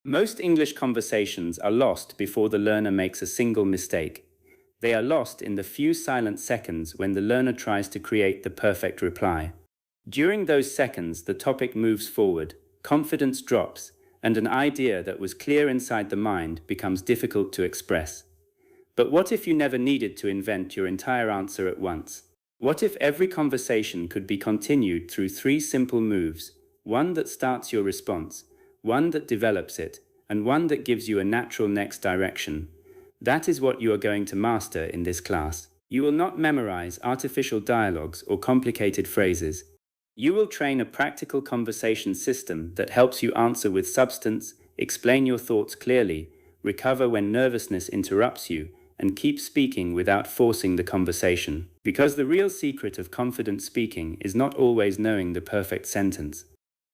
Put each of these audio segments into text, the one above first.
Most English conversations are lost before the learner makes a single mistake. They are lost in the few silent seconds when the learner tries to create the perfect reply. During those seconds, the topic moves forward, confidence drops, and an idea that was clear inside the mind becomes difficult to express. But what if you never needed to invent your entire answer at once? What if every conversation could be continued through three simple moves, one that starts your response, one that develops it, and one that gives you a natural next direction? That is what you are going to master in this class. You will not memorize artificial dialogues or complicated phrases. You will train a practical conversation system that helps you answer with substance, explain your thoughts clearly, recover when nervousness interrupts you, and keep speaking without forcing the conversation. Because the real secret of confident speaking is not always knowing the perfect sentence.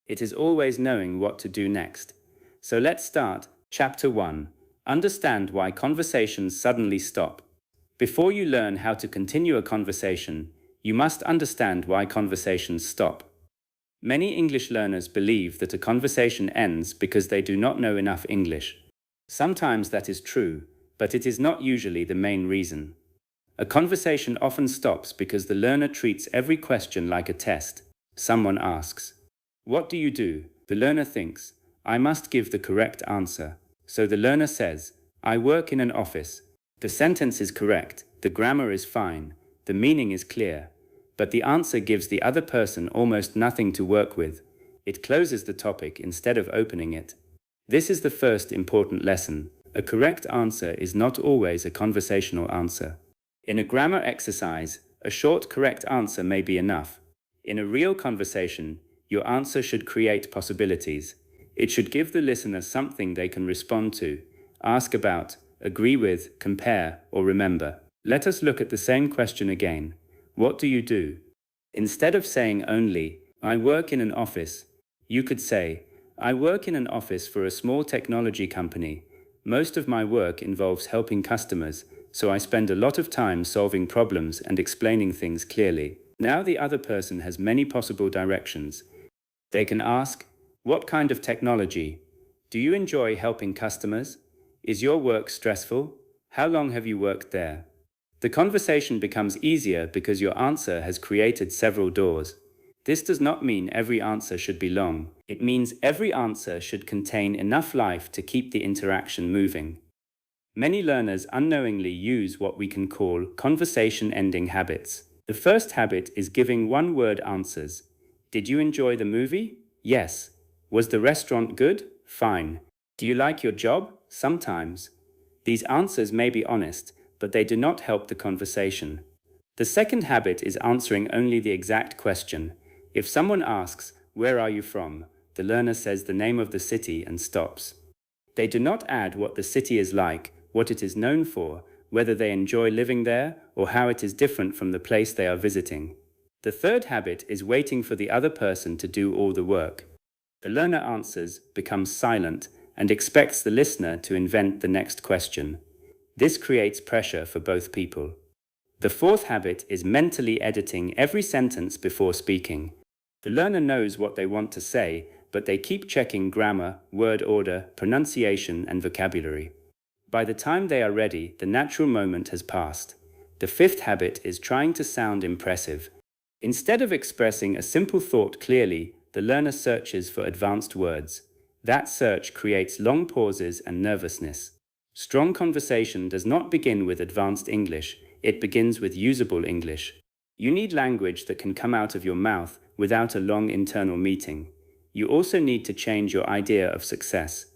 It is always knowing what to do next. So let's start. Chapter 1. Understand why conversations suddenly stop. Before you learn how to continue a conversation, you must understand why conversations stop. Many English learners believe that a conversation ends because they do not know enough English. Sometimes that is true, but it is not usually the main reason. A conversation often stops because the learner treats every question like a test. Someone asks, "What do you do?" The learner thinks, "I must give the correct answer." So the learner says, "I work in an office." The sentence is correct, the grammar is fine, the meaning is clear, but the answer gives the other person almost nothing to work with. It closes the topic instead of opening it. This is the first important lesson. A correct answer is not always a conversational answer. In a grammar exercise, a short correct answer may be enough. In a real conversation, your answer should create possibilities. It should give the listener something they can respond to, ask about, agree with, compare, or remember. Let us look at the same question again. What do you do? Instead of saying only, "I work in an office," you could say, "I work in an office for a small technology company. Most of my work involves helping customers, so I spend a lot of time solving problems and explaining things clearly." Now the other person has many possible directions. They can ask, "What kind of technology? Do you enjoy helping customers? Is your work stressful? How long have you worked there?" The conversation becomes easier because your answer has created several doors. This does not mean every answer should be long. It means every answer should contain enough life to keep the interaction moving. Many learners unknowingly use what we can call conversation-ending habits. The first habit is giving one-word answers. Did you enjoy the movie? Yes. Was the restaurant good? Fine. Do you like your job? Sometimes. These answers may be honest, but they do not help the conversation. The second habit is answering only the exact question. If someone asks, "Where are you from?" the learner says the name of the city and stops. They do not add what the city is like, what it is known for, whether they enjoy living there, or how it is different from the place they are visiting. The third habit is waiting for the other person to do all the work. The learner answers, becomes silent, and expects the listener to invent the next question. This creates pressure for both people. The fourth habit is mentally editing every sentence before speaking. The learner knows what they want to say, but they keep checking grammar, word order, pronunciation, and vocabulary. By the time they are ready, the natural moment has passed. The fifth habit is trying to sound impressive. Instead of expressing a simple thought clearly, the learner searches for advanced words. That search creates long pauses and nervousness. Strong conversation does not begin with advanced English, it begins with usable English. You need language that can come out of your mouth without a long internal meeting. You also need to change your idea of success.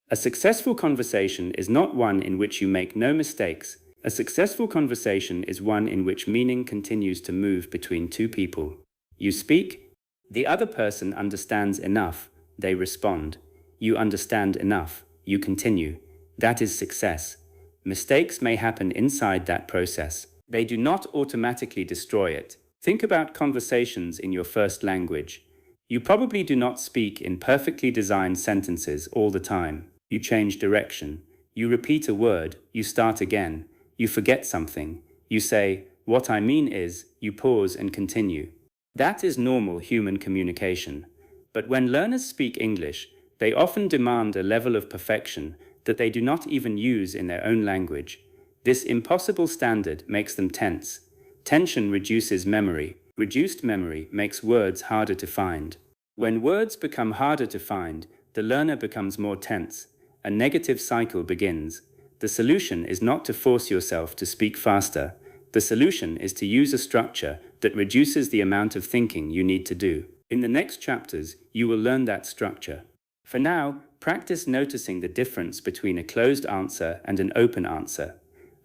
A successful conversation is not one in which you make no mistakes. A successful conversation is one in which meaning continues to move between two people. You speak, the other person understands enough, they respond. You understand enough, you continue. That is success. Mistakes may happen inside that process. They do not automatically destroy it. Think about conversations in your first language. You probably do not speak in perfectly designed sentences all the time. You change direction. You repeat a word. You start again. You forget something. You say, "What I mean is," you pause and continue. That is normal human communication. But when learners speak English, They often demand a level of perfection that they do not even use in their own language. This impossible standard makes them tense. Tension reduces memory. Reduced memory makes words harder to find. When words become harder to find, the learner becomes more tense. A negative cycle begins. The solution is not to force yourself to speak faster. The solution is to use a structure that reduces the amount of thinking you need to do. In the next chapters, you will learn that structure. For now, practice noticing the difference between a closed answer and an open answer.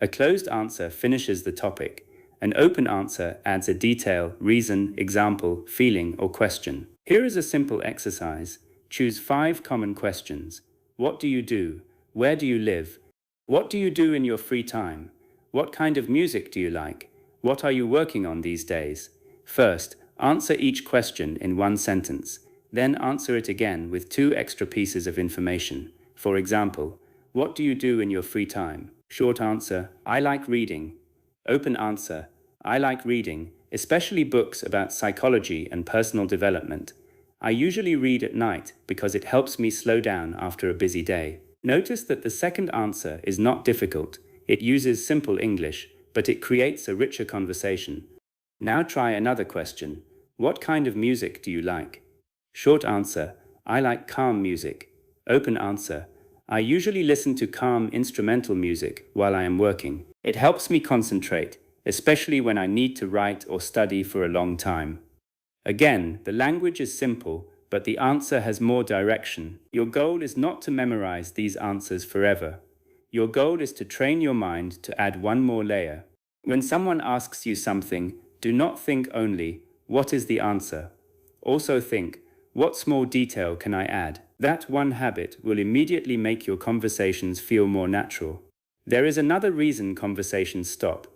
A closed answer finishes the topic. An open answer adds a detail, reason, example, feeling, or question. Here is a simple exercise. Choose 5 common questions. What do you do? Where do you live? What do you do in your free time? What kind of music do you like? What are you working on these days? First, answer each question in 1 sentence. Then answer it again with 2 extra pieces of information. For example, what do you do in your free time? Short answer, I like reading. Open answer, I like reading, especially books about psychology and personal development. I usually read at night because it helps me slow down after a busy day. Notice that the second answer is not difficult. It uses simple English, but it creates a richer conversation. Now try another question. What kind of music do you like? Short answer, I like calm music. Open answer, I usually listen to calm instrumental music while I am working. It helps me concentrate, especially when I need to write or study for a long time. Again, the language is simple, but the answer has more direction. Your goal is not to memorize these answers forever. Your goal is to train your mind to add one more layer. When someone asks you something, do not think only, what is the answer? Also think, what small detail can I add? That one habit will immediately make your conversations feel more natural. There is another reason conversations stop.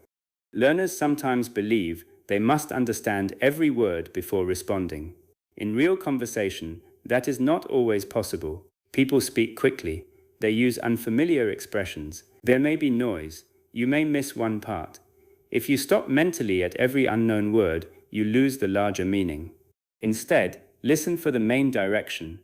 Learners sometimes believe they must understand every word before responding. In real conversation, that is not always possible. People speak quickly. They use unfamiliar expressions. There may be noise. You may miss one part. If you stop mentally at every unknown word, you lose the larger meaning. Instead, listen for the main direction.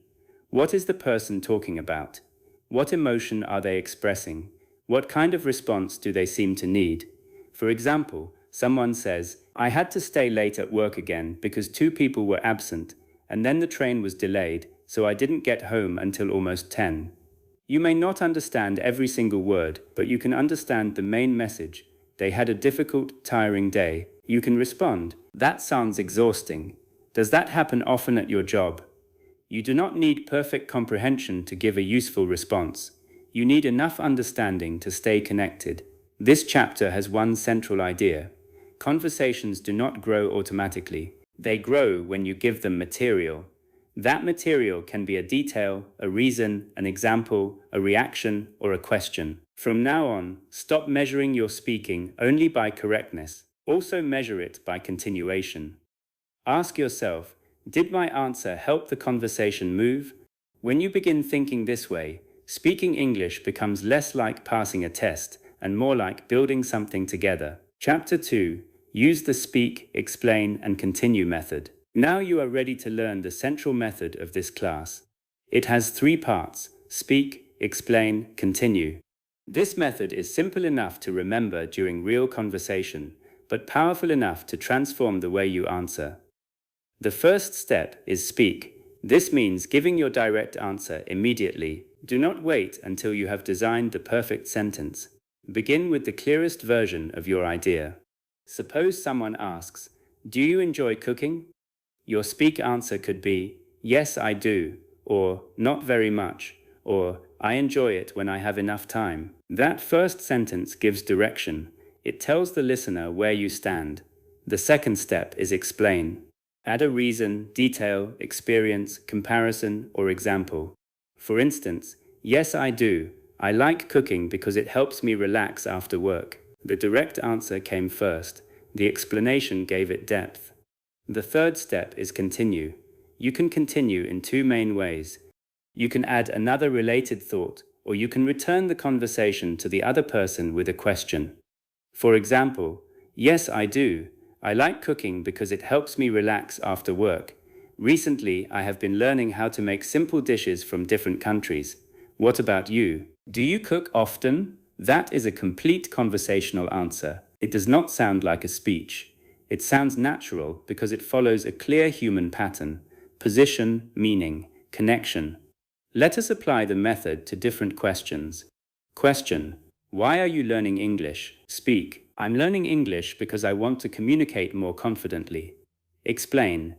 What is the person talking about? What emotion are they expressing? What kind of response do they seem to need? For example, someone says, I had to stay late at work again because 2 people were absent, and then the train was delayed, so I didn't get home until almost 10. You may not understand every single word, but you can understand the main message. They had a difficult, tiring day. You can respond, that sounds exhausting. Does that happen often at your job? You do not need perfect comprehension to give a useful response. You need enough understanding to stay connected. This chapter has one central idea. Conversations do not grow automatically. They grow when you give them material. That material can be a detail, a reason, an example, a reaction, or a question. From now on, stop measuring your speaking only by correctness. Also measure it by continuation. Ask yourself, did my answer help the conversation move? When you begin thinking this way, speaking English becomes less like passing a test and more like building something together. Chapter 2. Use the speak, explain, and continue method. Now you are ready to learn the central method of this class. It has 3 parts: speak, explain, continue. This method is simple enough to remember during real conversation, but powerful enough to transform the way you answer. The first step is speak. This means giving your direct answer immediately. Do not wait until you have designed the perfect sentence. Begin with the clearest version of your idea. Suppose someone asks, do you enjoy cooking? Your speak answer could be, yes, I do, or not very much, or I enjoy it when I have enough time. That first sentence gives direction. It tells the listener where you stand. The second step is explain. Add a reason, detail, experience, comparison, or example. For instance, yes, I do. I like cooking because it helps me relax after work. The direct answer came first. The explanation gave it depth. The third step is continue. You can continue in 2 main ways. You can add another related thought, or you can return the conversation to the other person with a question. For example, yes, I do. I like cooking because it helps me relax after work. Recently, I have been learning how to make simple dishes from different countries. What about you? Do you cook often? That is a complete conversational answer. It does not sound like a speech. It sounds natural because it follows a clear human pattern: position, meaning, connection. Let us apply the method to different questions. Question: why are you learning English? Speak: I'm learning English because I want to communicate more confidently. Explain: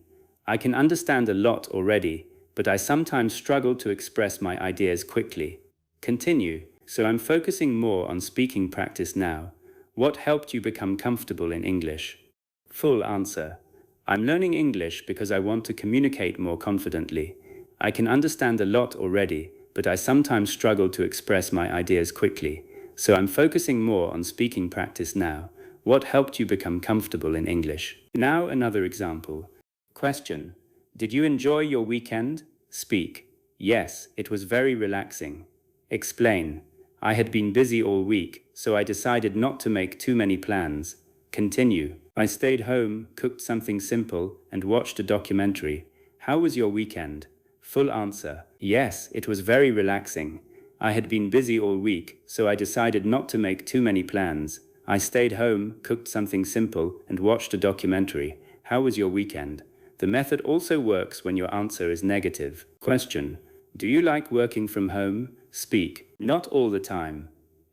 I can understand a lot already, but I sometimes struggle to express my ideas quickly. Continue: so I'm focusing more on speaking practice now. What helped you become comfortable in English? Full answer: I'm learning English because I want to communicate more confidently. I can understand a lot already, but I sometimes struggle to express my ideas quickly. So I'm focusing more on speaking practice now. What helped you become comfortable in English? Now another example. Question: did you enjoy your weekend? Speak: yes, it was very relaxing. Explain: I had been busy all week, so I decided not to make too many plans. Continue: I stayed home, cooked something simple, and watched a documentary. How was your weekend? Full answer: yes, it was very relaxing. I had been busy all week, so I decided not to make too many plans. I stayed home, cooked something simple, and watched a documentary. How was your weekend? The method also works when your answer is negative. Question: do you like working from home? Speak: not all the time.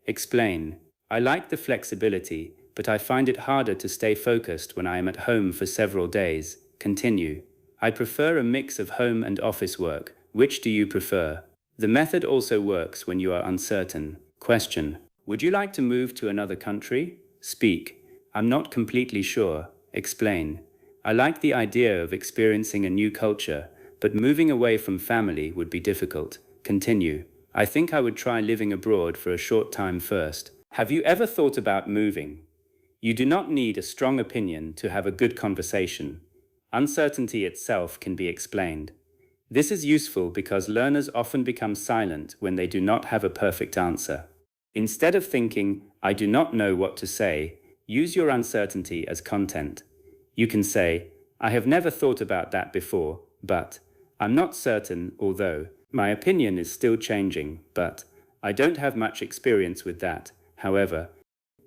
Explain: I like the flexibility, but I find it harder to stay focused when I am at home for several days. Continue: I prefer a mix of home and office work. Which do you prefer? The method also works when you are uncertain. Question: would you like to move to another country? Speak: I'm not completely sure. Explain: I like the idea of experiencing a new culture, but moving away from family would be difficult. Continue: I think I would try living abroad for a short time first. Have you ever thought about moving? You do not need a strong opinion to have a good conversation. Uncertainty itself can be explained. This is useful because learners often become silent when they do not have a perfect answer. Instead of thinking, I do not know what to say, use your uncertainty as content. You can say, I have never thought about that before, but I'm not certain, although my opinion is still changing, but I don't have much experience with that. However,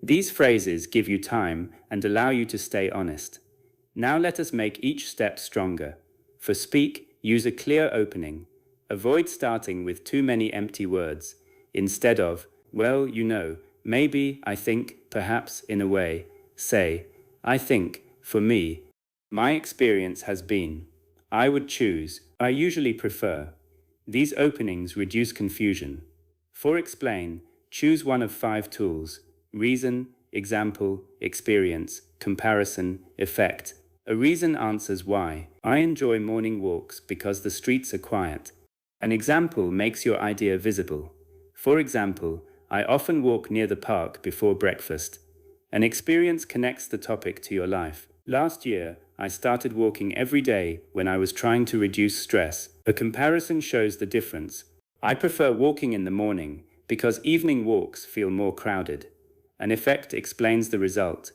these phrases give you time and allow you to stay honest. Now let us make each step stronger. For speak, use a clear opening. Avoid starting with too many empty words. Instead of, well, you know, maybe, I think, perhaps, in a way, say, I think, for me, my experience has been, I would choose, I usually prefer. These openings reduce confusion. For explain, choose one of 5 tools: reason, example, experience, comparison, effect. A reason answers why. I enjoy morning walks because the streets are quiet. An example makes your idea visible. For example, I often walk near the park before breakfast. An experience connects the topic to your life. Last year, I started walking every day when I was trying to reduce stress. A comparison shows the difference. I prefer walking in the morning because evening walks feel more crowded. An effect explains the result.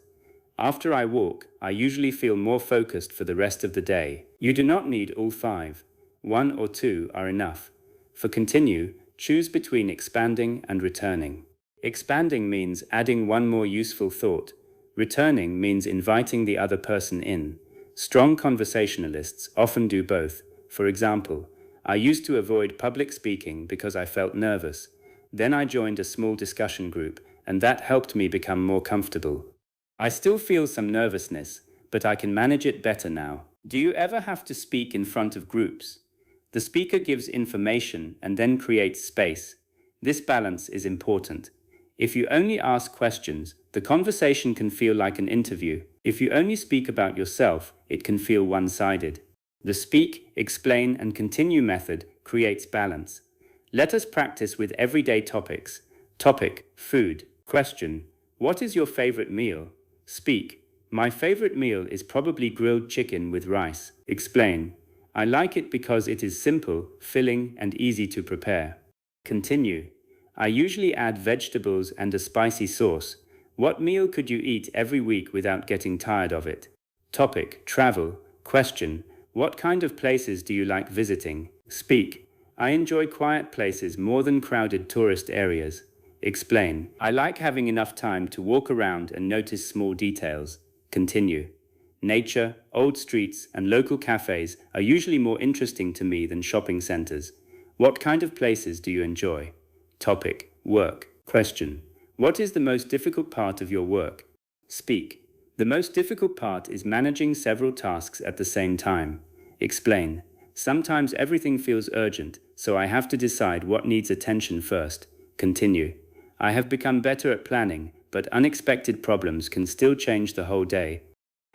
After I walk, I usually feel more focused for the rest of the day. You do not need all 5. 1 or 2 are enough. For continue, choose between expanding and returning. Expanding means adding one more useful thought. Returning means inviting the other person in. Strong conversationalists often do both. For example, I used to avoid public speaking because I felt nervous. Then I joined a small discussion group, and that helped me become more comfortable. I still feel some nervousness, but I can manage it better now. Do you ever have to speak in front of groups? The speaker gives information and then creates space. This balance is important. If you only ask questions, the conversation can feel like an interview. If you only speak about yourself, it can feel one-sided. The speak, explain, and continue method creates balance. Let us practice with everyday topics. Topic: food. Question: what is your favorite meal? Speak: my favorite meal is probably grilled chicken with rice. Explain: I like it because it is simple, filling, and easy to prepare. Continue: I usually add vegetables and a spicy sauce. What meal could you eat every week without getting tired of it? Topic: travel. Question: What kind of places do you like visiting? Speak. I enjoy quiet places more than crowded tourist areas. Explain. I like having enough time to walk around and notice small details. Continue. Nature, old streets, and local cafes are usually more interesting to me than shopping centers. What kind of places do you enjoy? Topic. Work. Question. What is the most difficult part of your work? Speak. The most difficult part is managing several tasks at the same time. Explain. Sometimes everything feels urgent, so I have to decide what needs attention first. Continue. I have become better at planning, but unexpected problems can still change the whole day.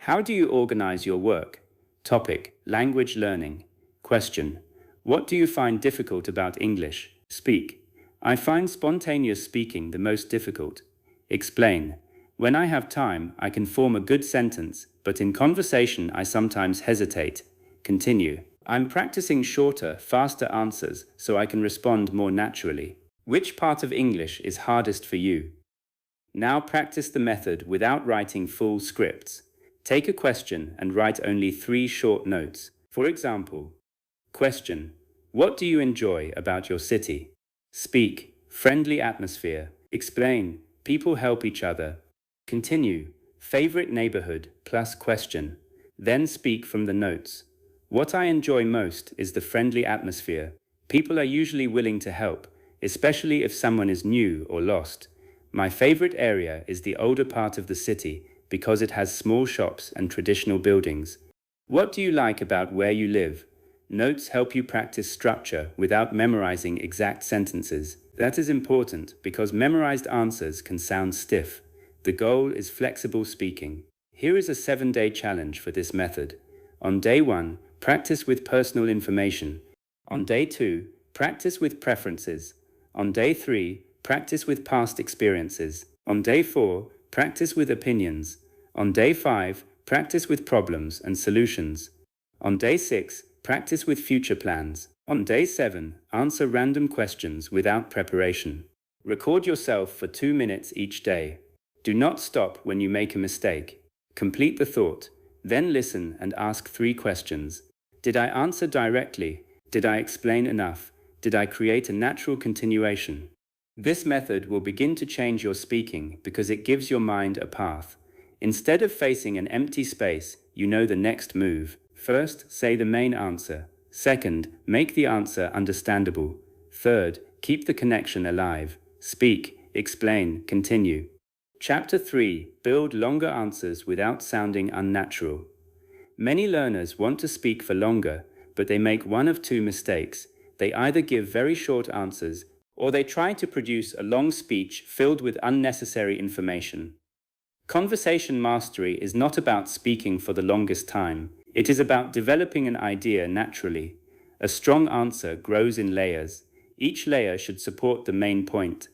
How do you organize your work? Topic. Language learning. Question. What do you find difficult about English? Speak. I find spontaneous speaking the most difficult. Explain. When I have time, I can form a good sentence, but in conversation I sometimes hesitate. Continue. I'm practicing shorter, faster answers so I can respond more naturally. Which part of English is hardest for you? Now practice the method without writing full scripts. Take a question and write only 3 short notes. For example, question. What do you enjoy about your city? Speak. Friendly atmosphere. Explain. People help each other. Continue. Favorite neighborhood plus question. Then speak from the notes. What I enjoy most is the friendly atmosphere. People are usually willing to help, especially if someone is new or lost. My favorite area is the older part of the city because it has small shops and traditional buildings. What do you like about where you live? Notes help you practice structure without memorizing exact sentences. That is important because memorized answers can sound stiff. The goal is flexible speaking. Here is a 7-day challenge for this method. On day 1, practice with personal information. On day 2, practice with preferences. On day 3, practice with past experiences. On day 4, practice with opinions. On day 5, practice with problems and solutions. On day 6, practice with future plans. On day 7, answer random questions without preparation. Record yourself for 2 minutes each day. Do not stop when you make a mistake. Complete the thought, then listen and ask 3 questions. Did I answer directly? Did I explain enough? Did I create a natural continuation? This method will begin to change your speaking because it gives your mind a path. Instead of facing an empty space, you know the next move. First, say the main answer. Second, make the answer understandable. Third, keep the connection alive. Speak, explain, continue. Chapter 3. Build longer answers without sounding unnatural. Many learners want to speak for longer, but they make one of 2 mistakes. They either give very short answers, or they try to produce a long speech filled with unnecessary information. Conversation mastery is not about speaking for the longest time. It is about developing an idea naturally. A strong answer grows in layers. Each layer should support the main point.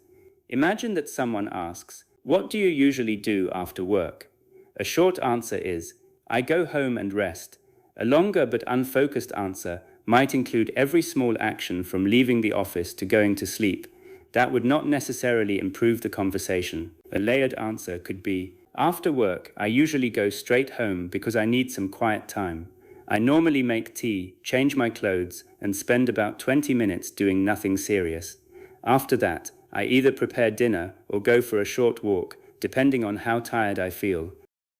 Imagine that someone asks, "What do you usually do after work?" A short answer is, "I go home and rest." A longer but unfocused answer might include every small action from leaving the office to going to sleep. That would not necessarily improve the conversation. A layered answer could be, "After work, I usually go straight home because I need some quiet time. I normally make tea, change my clothes, and spend about 20 minutes doing nothing serious. After that, I either prepare dinner or go for a short walk, depending on how tired I feel."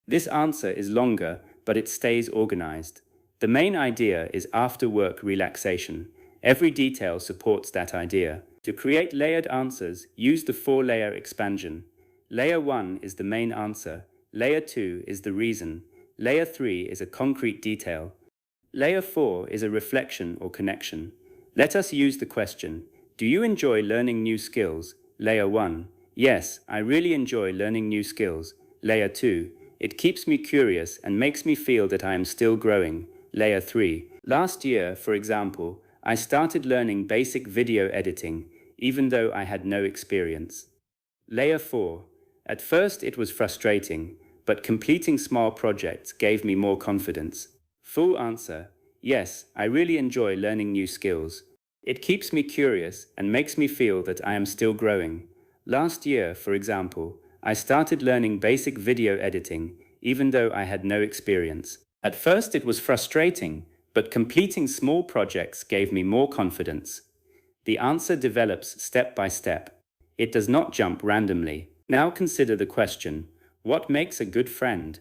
This answer is longer, but it stays organized. The main idea is after-work relaxation. Every detail supports that idea. To create layered answers, use the 4-layer expansion. Layer 1 is the main answer. Layer 2 is the reason. Layer 3 is a concrete detail. Layer 4 is a reflection or connection. Let us use the question, do you enjoy learning new skills? Layer 1. Yes, I really enjoy learning new skills. Layer 2. It keeps me curious and makes me feel that I am still growing. Layer 3. Last year, for example, I started learning basic video editing, even though I had no experience. Layer 4. At first it was frustrating, but completing small projects gave me more confidence. Full answer. Yes, I really enjoy learning new skills. It keeps me curious and makes me feel that I am still growing. Last year, for example, I started learning basic video editing, even though I had no experience. At first it was frustrating, but completing small projects gave me more confidence. The answer develops step by step. It does not jump randomly. Now consider the question, what makes a good friend?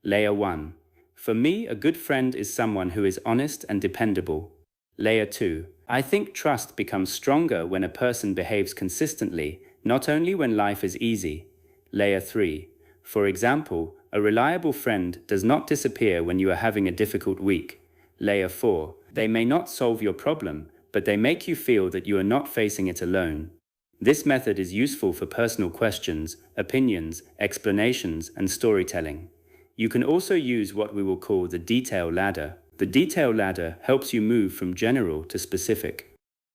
Layer 1. For me, a good friend is someone who is honest and dependable. Layer 2. I think trust becomes stronger when a person behaves consistently, not only when life is easy. Layer 3. For example, a reliable friend does not disappear when you are having a difficult week. Layer 4. They may not solve your problem, but they make you feel that you are not facing it alone. This method is useful for personal questions, opinions, explanations, and storytelling. You can also use what we will call the detail ladder. The detail ladder helps you move from general to specific.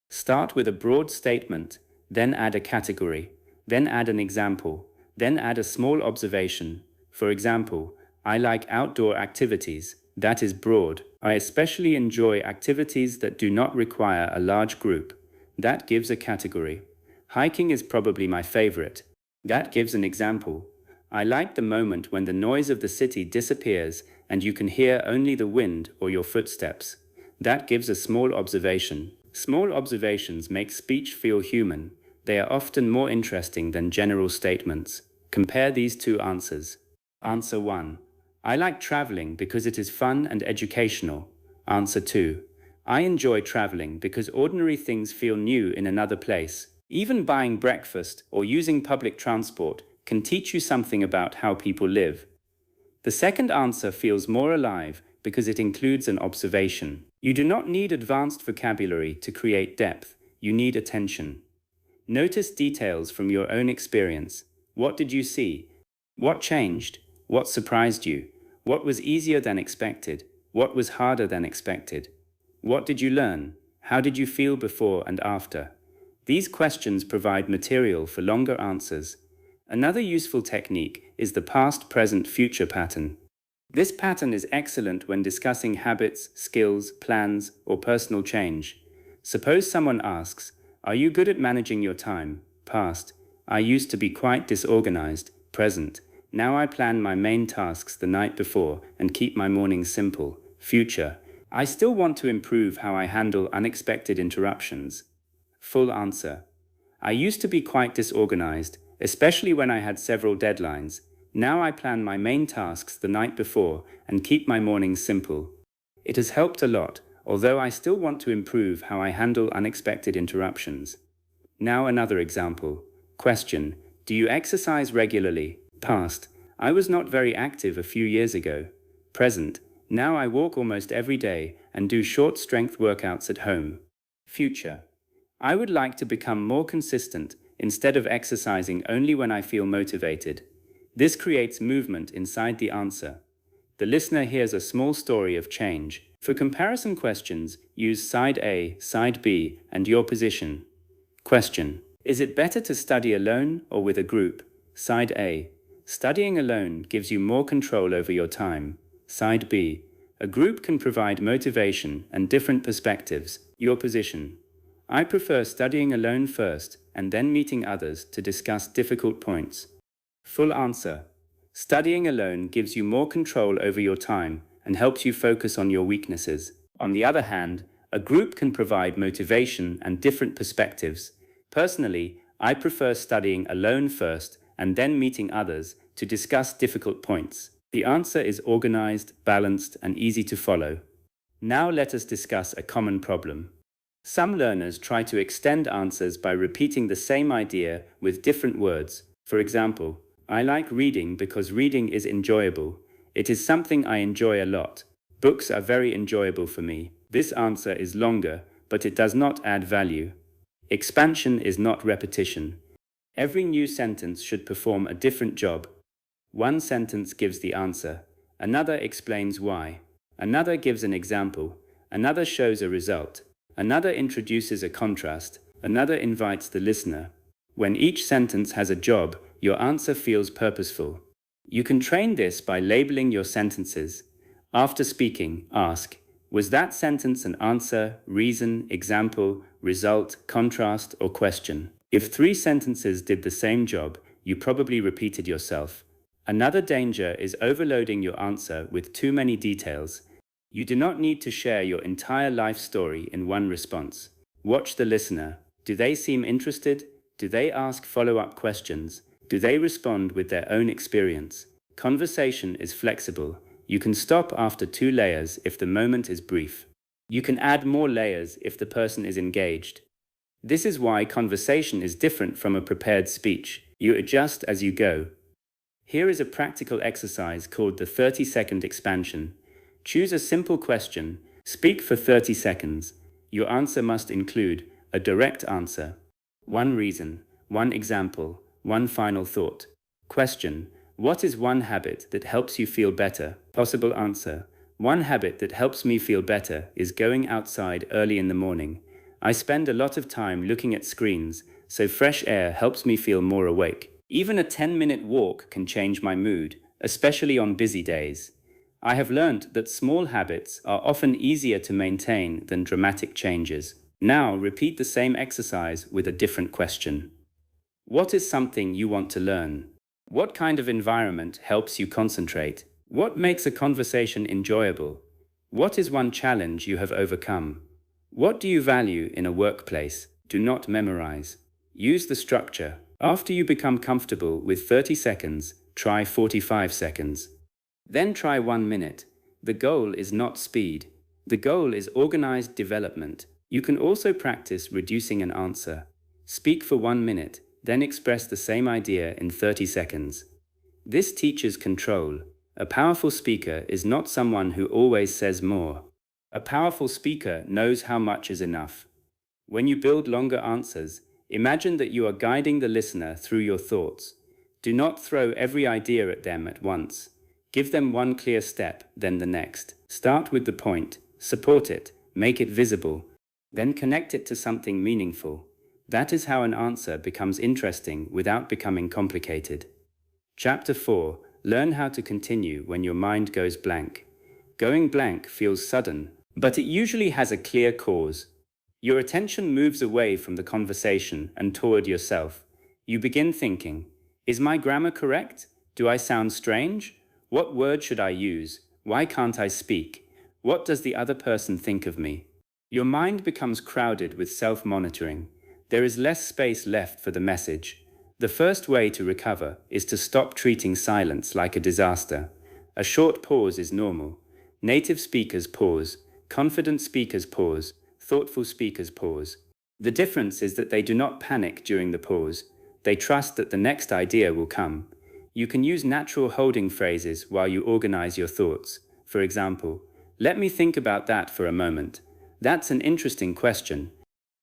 Start with a broad statement, then add a category, then add an example, then add a small observation. For example, I like outdoor activities. That is broad. I especially enjoy activities that do not require a large group. That gives a category. Hiking is probably my favorite. That gives an example. I like the moment when the noise of the city disappears and you can hear only the wind or your footsteps. That gives a small observation. Small observations make speech feel human. They are often more interesting than general statements. Compare these two answers. Answer 1. I like traveling because it is fun and educational. Answer 2. I enjoy traveling because ordinary things feel new in another place. Even buying breakfast or using public transport can teach you something about how people live. The second answer feels more alive because it includes an observation. You do not need advanced vocabulary to create depth. You need attention. Notice details from your own experience. What did you see? What changed? What surprised you? What was easier than expected? What was harder than expected? What did you learn? How did you feel before and after? These questions provide material for longer answers. Another useful technique is the past, present, future pattern. This pattern is excellent when discussing habits, skills, plans, or personal change. Suppose someone asks, "Are you good at managing your time?" Past, I used to be quite disorganized. Present, now I plan my main tasks the night before and keep my mornings simple. Future, I still want to improve how I handle unexpected interruptions. Full answer. I used to be quite disorganized, especially when I had several deadlines. Now I plan my main tasks the night before and keep my mornings simple. It has helped a lot, although I still want to improve how I handle unexpected interruptions. Now another example. Question: do you exercise regularly? Past, I was not very active a few years ago. Present, now I walk almost every day and do short strength workouts at home. Future, I would like to become more consistent instead of exercising only when I feel motivated. This creates movement inside the answer. The listener hears a small story of change. For comparison questions, use side A, side B, and your position. Question: is it better to study alone or with a group? Side A. Studying alone gives you more control over your time. Side B. A group can provide motivation and different perspectives. Your position. I prefer studying alone first and then meeting others to discuss difficult points. Full answer. Studying alone gives you more control over your time and helps you focus on your weaknesses. On the other hand, a group can provide motivation and different perspectives. Personally, I prefer studying alone first and then meeting others to discuss difficult points. The answer is organized, balanced, and easy to follow. Now let us discuss a common problem. Some learners try to extend answers by repeating the same idea with different words. For example, I like reading because reading is enjoyable. It is something I enjoy a lot. Books are very enjoyable for me. This answer is longer, but it does not add value. Expansion is not repetition. Every new sentence should perform a different job. One sentence gives the answer, another explains why, another gives an example, another shows a result, another introduces a contrast, another invites the listener. When each sentence has a job, your answer feels purposeful. You can train this by labeling your sentences. After speaking, ask, was that sentence an answer, reason, example, result, contrast, or question? If 3 sentences did the same job, you probably repeated yourself. Another danger is overloading your answer with too many details. You do not need to share your entire life story in one response. Watch the listener. Do they seem interested? Do they ask follow-up questions? Do they respond with their own experience? Conversation is flexible. You can stop after 2 layers if the moment is brief. You can add more layers if the person is engaged. This is why conversation is different from a prepared speech. You adjust as you go. Here is a practical exercise called the 30-second expansion. Choose a simple question. Speak for 30 seconds. Your answer must include a direct answer, one reason, one example, one final thought. Question: what is one habit that helps you feel better? Possible answer: one habit that helps me feel better is going outside early in the morning. I spend a lot of time looking at screens, so fresh air helps me feel more awake. Even a 10-minute walk can change my mood, especially on busy days. I have learned that small habits are often easier to maintain than dramatic changes. Now repeat the same exercise with a different question. What is something you want to learn? What kind of environment helps you concentrate? What makes a conversation enjoyable? What is one challenge you have overcome? What do you value in a workplace? Do not memorize. Use the structure. After you become comfortable with 30 seconds, try 45 seconds. Then try 1 minute. The goal is not speed. The goal is organized development. You can also practice reducing an answer. Speak for 1 minute, then express the same idea in 30 seconds. This teaches control. A powerful speaker is not someone who always says more. A powerful speaker knows how much is enough. When you build longer answers, imagine that you are guiding the listener through your thoughts. Do not throw every idea at them at once. Give them one clear step, then the next. Start with the point, support it, make it visible, then connect it to something meaningful. That is how an answer becomes interesting without becoming complicated. Chapter 4. Learn how to continue when your mind goes blank. Going blank feels sudden, but it usually has a clear cause. Your attention moves away from the conversation and toward yourself. You begin thinking, is my grammar correct? Do I sound strange? What word should I use? Why can't I speak? What does the other person think of me? Your mind becomes crowded with self-monitoring. There is less space left for the message. The first way to recover is to stop treating silence like a disaster. A short pause is normal. Native speakers pause. Confident speakers pause. Thoughtful speakers pause. The difference is that they do not panic during the pause. They trust that the next idea will come. You can use natural holding phrases while you organize your thoughts. For example, let me think about that for a moment. That's an interesting question.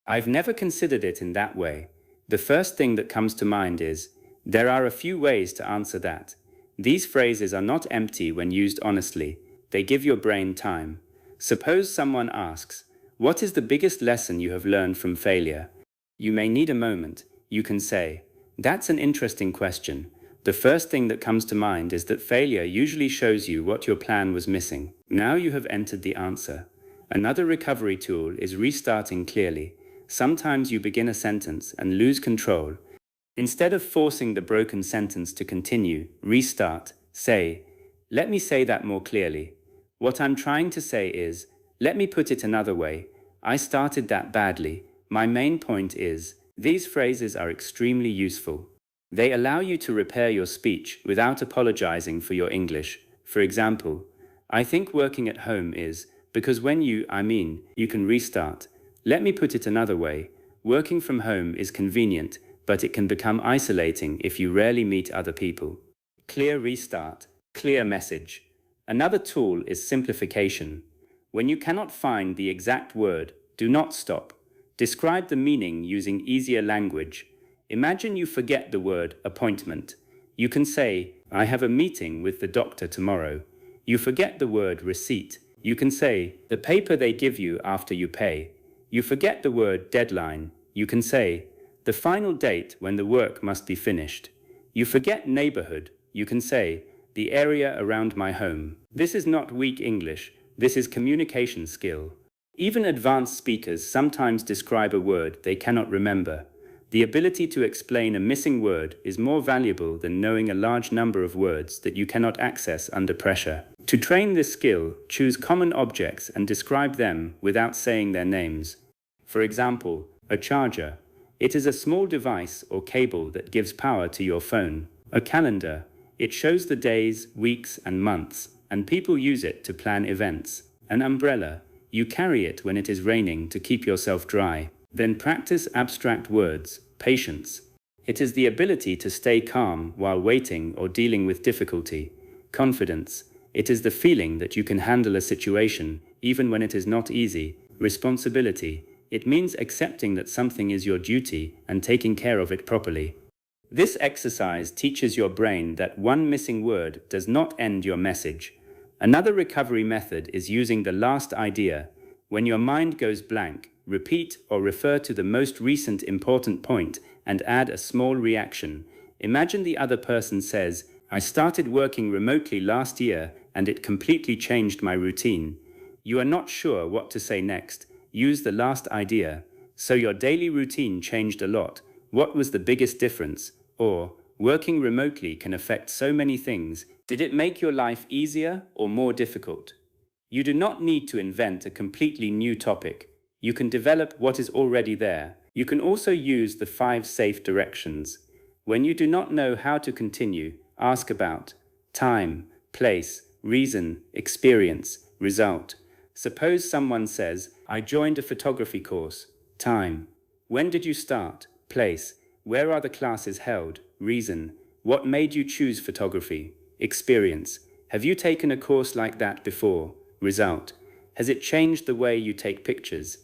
I've never considered it in that way. The first thing that comes to mind is, there are a few ways to answer that. These phrases are not empty when used honestly. They give your brain time. Suppose someone asks, what is the biggest lesson you have learned from failure? You may need a moment. You can say, that's an interesting question. The first thing that comes to mind is that failure usually shows you what your plan was missing. Now you have entered the answer. Another recovery tool is restarting clearly. Sometimes you begin a sentence and lose control. Instead of forcing the broken sentence to continue, restart. Say, let me say that more clearly. What I'm trying to say is, let me put it another way. I started that badly. My main point is, these phrases are extremely useful. They allow you to repair your speech without apologizing for your English. For example, I think working at home is, because when you can restart. Let me put it another way. Working from home is convenient, but it can become isolating if you rarely meet other people. Clear restart. Clear message. Another tool is simplification. When you cannot find the exact word, do not stop. Describe the meaning using easier language. Imagine you forget the word appointment. You can say, I have a meeting with the doctor tomorrow. You forget the word receipt. You can say, the paper they give you after you pay. You forget the word deadline. You can say, the final date when the work must be finished. You forget neighborhood. You can say, the area around my home. This is not weak English. This is communication skill. Even advanced speakers sometimes describe a word they cannot remember. The ability to explain a missing word is more valuable than knowing a large number of words that you cannot access under pressure. To train this skill, choose common objects and describe them without saying their names. For example, a charger. It is a small device or cable that gives power to your phone. A calendar. It shows the days, weeks, and months, and people use it to plan events. An umbrella. You carry it when it is raining to keep yourself dry. Then practice abstract words. Patience. It is the ability to stay calm while waiting or dealing with difficulty. Confidence. It is the feeling that you can handle a situation, even when it is not easy. Responsibility. It means accepting that something is your duty and taking care of it properly. This exercise teaches your brain that one missing word does not end your message. Another recovery method is using the last idea. When your mind goes blank, repeat or refer to the most recent important point and add a small reaction. Imagine the other person says, "I started working remotely last year and it completely changed my routine." You are not sure what to say next. Use the last idea. "So your daily routine changed a lot. What was the biggest difference?" Or, "Working remotely can affect so many things. Did it make your life easier or more difficult?" You do not need to invent a completely new topic. You can develop what is already there. You can also use the 5 safe directions. When you do not know how to continue, ask about time, place, reason, experience, result. Suppose someone says, "I joined a photography course." Time. When did you start? Place. Where are the classes held? Reason. What made you choose photography? Experience. Have you taken a course like that before? Result. Has it changed the way you take pictures?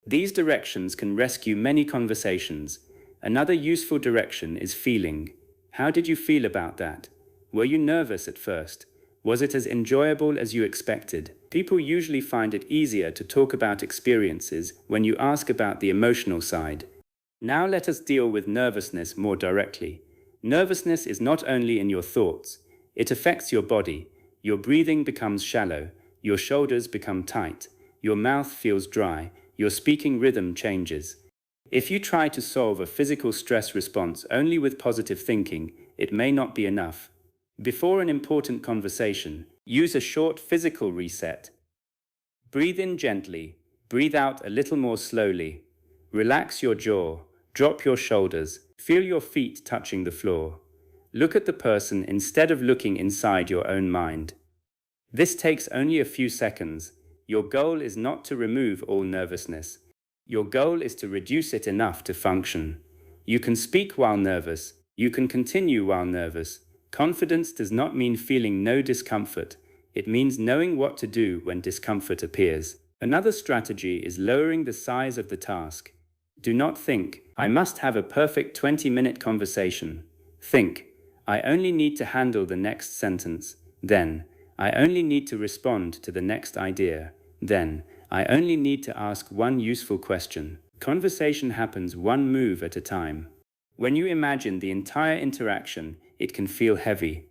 These directions can rescue many conversations. Another useful direction is feeling. How did you feel about that? Were you nervous at first? Was it as enjoyable as you expected? People usually find it easier to talk about experiences when you ask about the emotional side. Now let us deal with nervousness more directly. Nervousness is not only in your thoughts. It affects your body. Your breathing becomes shallow. Your shoulders become tight. Your mouth feels dry. Your speaking rhythm changes. If you try to solve a physical stress response only with positive thinking, it may not be enough. Before an important conversation, use a short physical reset. Breathe in gently. Breathe out a little more slowly. Relax your jaw. Drop your shoulders. Feel your feet touching the floor. Look at the person instead of looking inside your own mind. This takes only a few seconds. Your goal is not to remove all nervousness. Your goal is to reduce it enough to function. You can speak while nervous. You can continue while nervous. Confidence does not mean feeling no discomfort. It means knowing what to do when discomfort appears. Another strategy is lowering the size of the task. Do not think, "I must have a perfect 20-minute conversation." Think, "I only need to handle the next sentence." Then, "I only need to respond to the next idea." Then, "I only need to ask one useful question." Conversation happens one move at a time. When you imagine the entire interaction, it can feel heavy.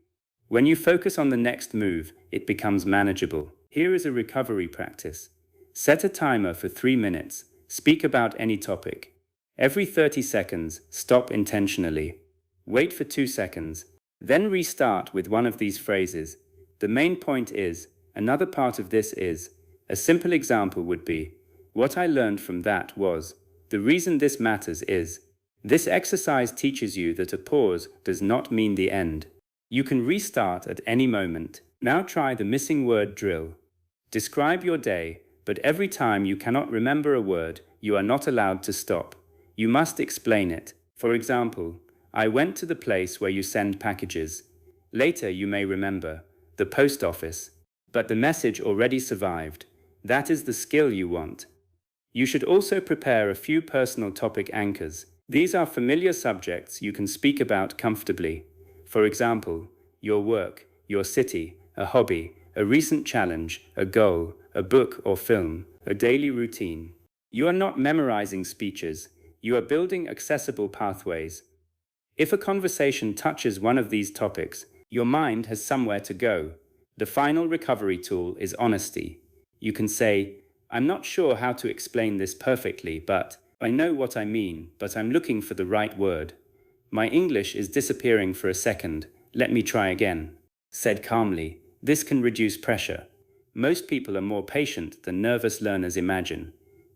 When you focus on the next move, it becomes manageable. Here is a recovery practice. Set a timer for 3 minutes. Speak about any topic. Every 30 seconds, stop intentionally. Wait for 2 seconds. Then restart with one of these phrases. The main point is, another part of this is. A simple example would be, "What I learned from that was." The reason this matters is. This exercise teaches you that a pause does not mean the end. You can restart at any moment. Now try the missing word drill. Describe your day, but every time you cannot remember a word, you are not allowed to stop. You must explain it. For example, "I went to the place where you send packages." Later you may remember, "The post office." But the message already survived. That is the skill you want. You should also prepare a few personal topic anchors. These are familiar subjects you can speak about comfortably. For example, your work, your city, a hobby, a recent challenge, a goal, a book or film, a daily routine. You are not memorizing speeches. You are building accessible pathways. If a conversation touches one of these topics, your mind has somewhere to go. The final recovery tool is honesty. You can say, "I'm not sure how to explain this perfectly, but," I know what I mean, but I'm looking for the right word. My English is disappearing for a second. Let me try again. Said calmly. This can reduce pressure. Most people are more patient than nervous learners imagine.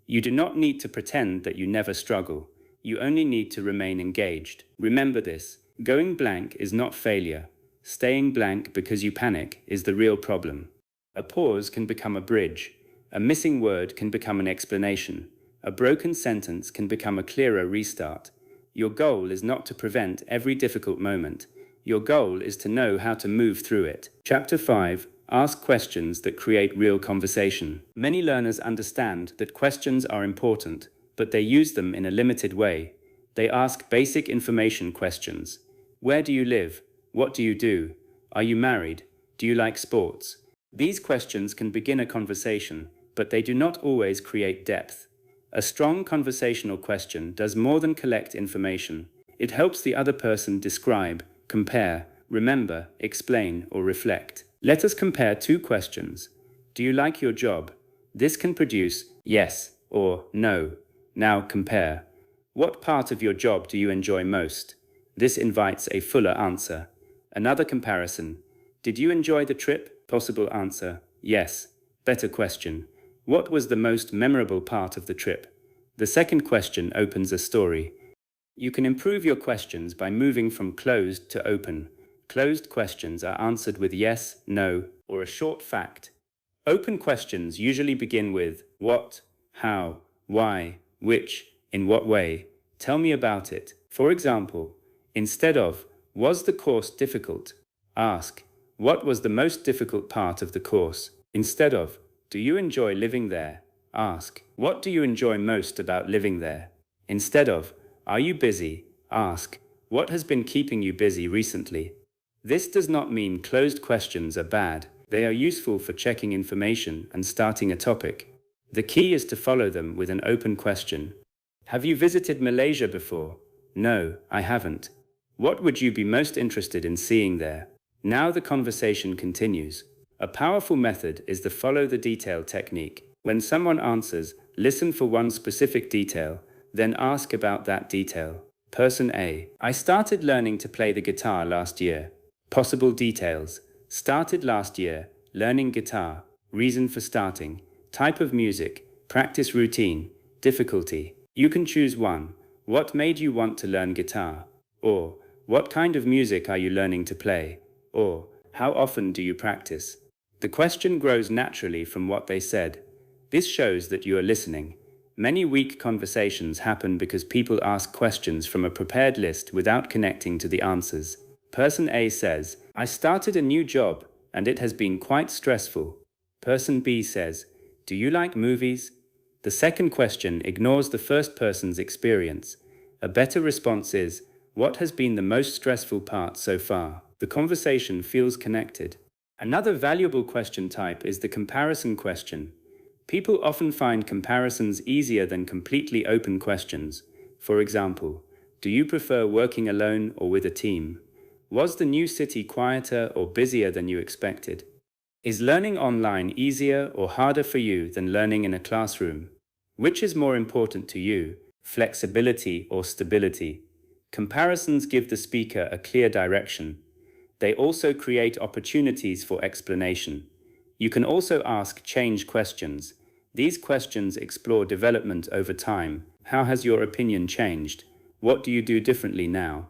You do not need to pretend that you never struggle. You only need to remain engaged. Remember this. Going blank is not failure. Staying blank because you panic is the real problem. A pause can become a bridge. A missing word can become an explanation. A broken sentence can become a clearer restart. Your goal is not to prevent every difficult moment. Your goal is to know how to move through it. Chapter 5. Ask questions that create real conversation. Many learners understand that questions are important, but they use them in a limited way. They ask basic information questions. Where do you live? What do you do? Are you married? Do you like sports? These questions can begin a conversation, but they do not always create depth. A strong conversational question does more than collect information. It helps the other person describe, compare, remember, explain, or reflect. Let us compare two questions. Do you like your job? This can produce yes or no. Now compare. What part of your job do you enjoy most? This invites a fuller answer. Another comparison. Did you enjoy the trip? Possible answer. Yes. Better question. What was the most memorable part of the trip? The second question opens a story. You can improve your questions by moving from closed to open. Closed questions are answered with yes, no, or a short fact. Open questions usually begin with what, how, why, which, in what way. Tell me about it. For example, instead of, was the course difficult? Ask, what was the most difficult part of the course? Instead of, do you enjoy living there? Ask, what do you enjoy most about living there? Instead of, are you busy? Ask, what has been keeping you busy recently? This does not mean closed questions are bad. They are useful for checking information and starting a topic. The key is to follow them with an open question. Have you visited Malaysia before? No, I haven't. What would you be most interested in seeing there? Now the conversation continues. A powerful method is the follow the detail technique. When someone answers, listen for one specific detail, then ask about that detail. Person A. I started learning to play the guitar last year. Possible details. Started last year, learning guitar. Reason for starting. Type of music. Practice routine. Difficulty. You can choose one. What made you want to learn guitar? Or, what kind of music are you learning to play? Or, how often do you practice? The question grows naturally from what they said. This shows that you are listening. Many weak conversations happen because people ask questions from a prepared list without connecting to the answers. Person A says, I started a new job and it has been quite stressful. Person B says, do you like movies? The second question ignores the first person's experience. A better response is, what has been the most stressful part so far? The conversation feels connected. Another valuable question type is the comparison question. People often find comparisons easier than completely open questions. For example, do you prefer working alone or with a team? Was the new city quieter or busier than you expected? Is learning online easier or harder for you than learning in a classroom? Which is more important to you, flexibility or stability? Comparisons give the speaker a clear direction. They also create opportunities for explanation. You can also ask change questions. These questions explore development over time. How has your opinion changed? What do you do differently now?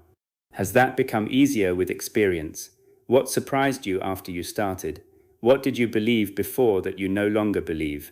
Has that become easier with experience? What surprised you after you started? What did you believe before that you no longer believe?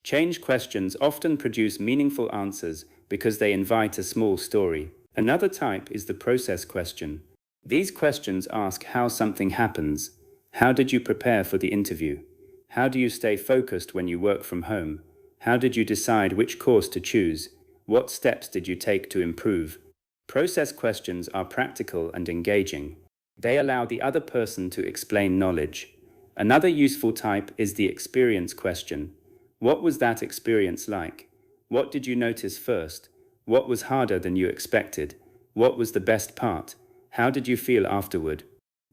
Change questions often produce meaningful answers because they invite a small story. Another type is the process question. These questions ask how something happens. How did you prepare for the interview? How do you stay focused when you work from home? How did you decide which course to choose? What steps did you take to improve? Process questions are practical and engaging. They allow the other person to explain knowledge. Another useful type is the experience question. What was that experience like? What did you notice first? What was harder than you expected? What was the best part? How did you feel afterward?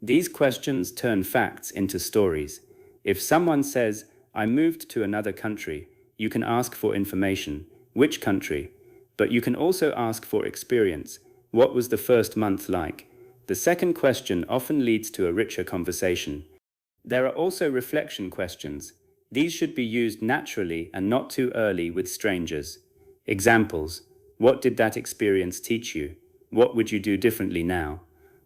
These questions turn facts into stories. If someone says, I moved to another country, you can ask for information. Which country? But you can also ask for experience. What was the first month like? The second question often leads to a richer conversation. There are also reflection questions. These should be used naturally and not too early with strangers. Examples: what did that experience teach you? What would you do differently now?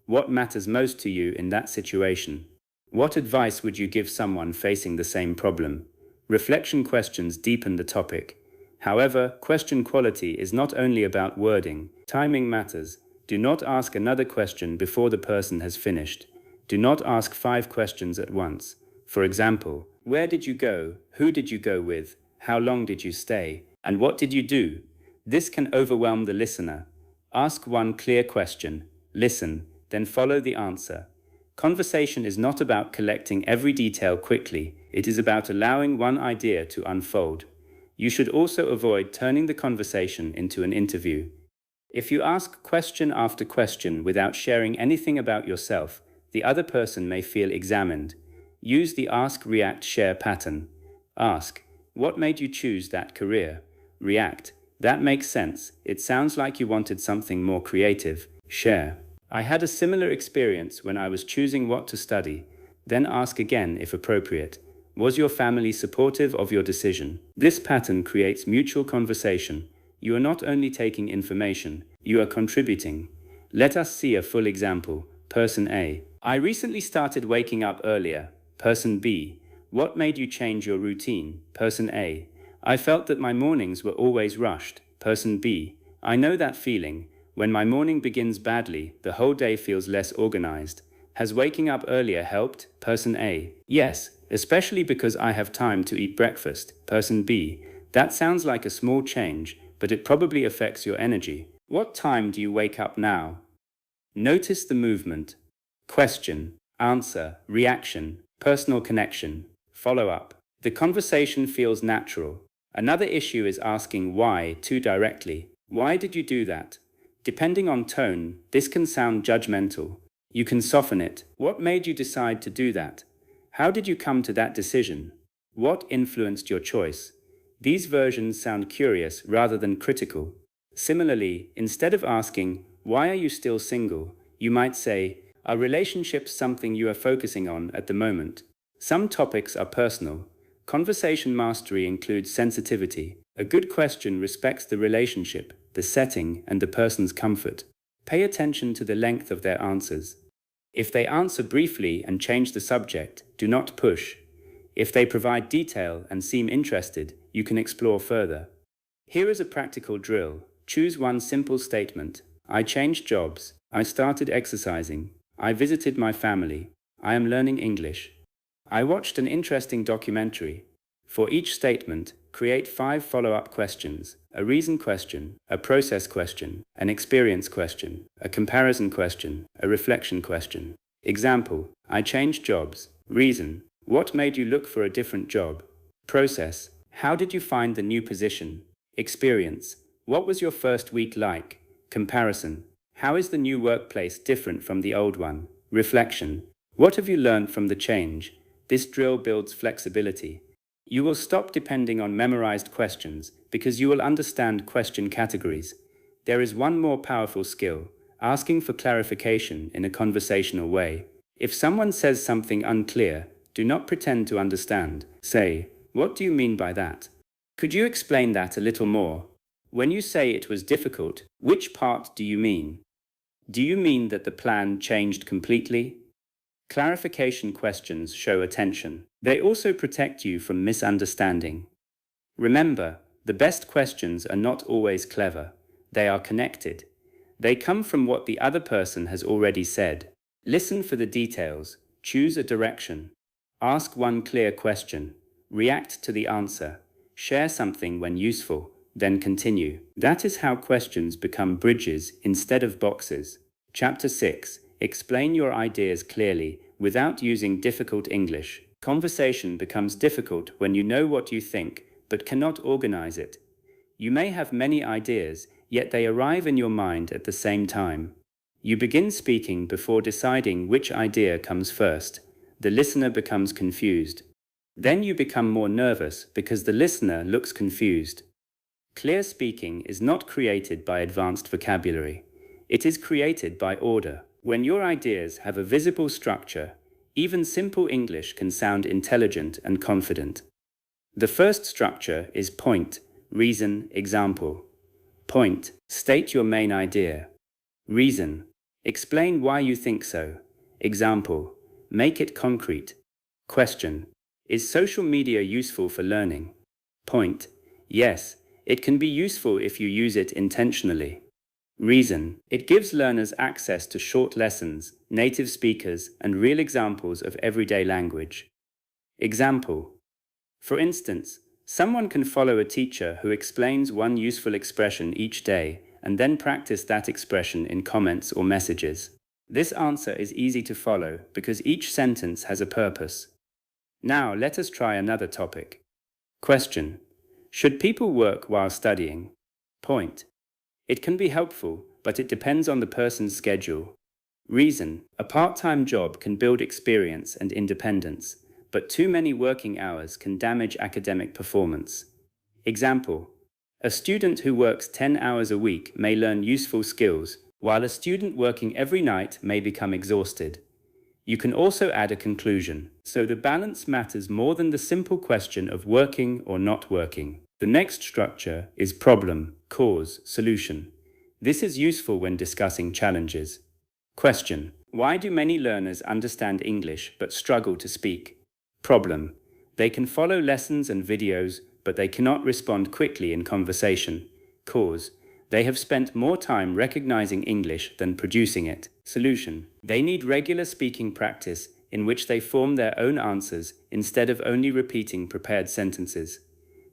What matters most to you in that situation? What advice would you give someone facing the same problem? Reflection questions deepen the topic. However, question quality is not only about wording. Timing matters. Do not ask another question before the person has finished. Do not ask 5 questions at once. For example, where did you go? Who did you go with? How long did you stay? And what did you do? This can overwhelm the listener. Ask one clear question, listen, then follow the answer. Conversation is not about collecting every detail quickly. It is about allowing one idea to unfold. You should also avoid turning the conversation into an interview. If you ask question after question without sharing anything about yourself, the other person may feel examined. Use the ask, react, share pattern. Ask, what made you choose that career? React, that makes sense. It sounds like you wanted something more creative. Share, I had a similar experience when I was choosing what to study. Then ask again if appropriate. Was your family supportive of your decision? This pattern creates mutual conversation. You are not only taking information, you are contributing. Let us see a full example. Person A: I recently started waking up earlier. Person B: what made you change your routine? Person A: I felt that my mornings were always rushed. Person B: I know that feeling. When my morning begins badly, the whole day feels less organized. Has waking up earlier helped? Person A: yes, especially because I have time to eat breakfast. Person B: that sounds like a small change, but it probably affects your energy. What time do you wake up now? Notice the movement. Question, answer, reaction, personal connection, follow up. The conversation feels natural. Another issue is asking why too directly. Why did you do that? Depending on tone, this can sound judgmental. You can soften it. What made you decide to do that? How did you come to that decision? What influenced your choice? These versions sound curious rather than critical. Similarly, instead of asking, why are you still single? You might say, are relationships something you are focusing on at the moment? Some topics are personal. Conversation mastery includes sensitivity. A good question respects the relationship, the setting, and the person's comfort. Pay attention to the length of their answers. If they answer briefly and change the subject, do not push. If they provide detail and seem interested, you can explore further. Here is a practical drill. Choose one simple statement. I changed jobs. I started exercising. I visited my family. I am learning English. I watched an interesting documentary. For each statement, create 5 follow-up questions: a reason question, a process question, an experience question, a comparison question, a reflection question. Example: I changed jobs. Reason: what made you look for a different job? Process: how did you find the new position? Experience: what was your first week like? Comparison: how is the new workplace different from the old one? Reflection: what have you learned from the change? This drill builds flexibility. You will stop depending on memorized questions because you will understand question categories. There is one more powerful skill: asking for clarification in a conversational way. If someone says something unclear, do not pretend to understand. Say, what do you mean by that? Could you explain that a little more? When you say it was difficult, which part do you mean? Do you mean that the plan changed completely? Clarification questions show attention. They also protect you from misunderstanding. Remember, the best questions are not always clever. They are connected. They come from what the other person has already said. Listen for the details. Choose a direction. Ask one clear question. React to the answer. Share something when useful, then continue. That is how questions become bridges instead of boxes. Chapter 6. Explain your ideas clearly without using difficult English. Conversation becomes difficult when you know what you think, but cannot organize it. You may have many ideas, yet they arrive in your mind at the same time. You begin speaking before deciding which idea comes first. The listener becomes confused. Then you become more nervous because the listener looks confused. Clear speaking is not created by advanced vocabulary. It is created by order. When your ideas have a visible structure, even simple English can sound intelligent and confident. The first structure is point, reason, example. Point, state your main idea. Reason, explain why you think so. Example, make it concrete. Question, is social media useful for learning? Point, yes, it can be useful if you use it intentionally. Reason, it gives learners access to short lessons, native speakers, and real examples of everyday language. Example, for instance, someone can follow a teacher who explains one useful expression each day and then practice that expression in comments or messages. This answer is easy to follow because each sentence has a purpose. Now let us try another topic. Question, should people work while studying? Point, it can be helpful, but it depends on the person's schedule. Reason, a part-time job can build experience and independence, but too many working hours can damage academic performance. Example, a student who works 10 hours a week may learn useful skills, while a student working every night may become exhausted. You can also add a conclusion, so the balance matters more than the simple question of working or not working. The next structure is problem, cause, solution. This is useful when discussing challenges. Question, why do many learners understand English but struggle to speak? Problem, they can follow lessons and videos, but they cannot respond quickly in conversation. Cause, they have spent more time recognizing English than producing it. Solution, they need regular speaking practice in which they form their own answers instead of only repeating prepared sentences.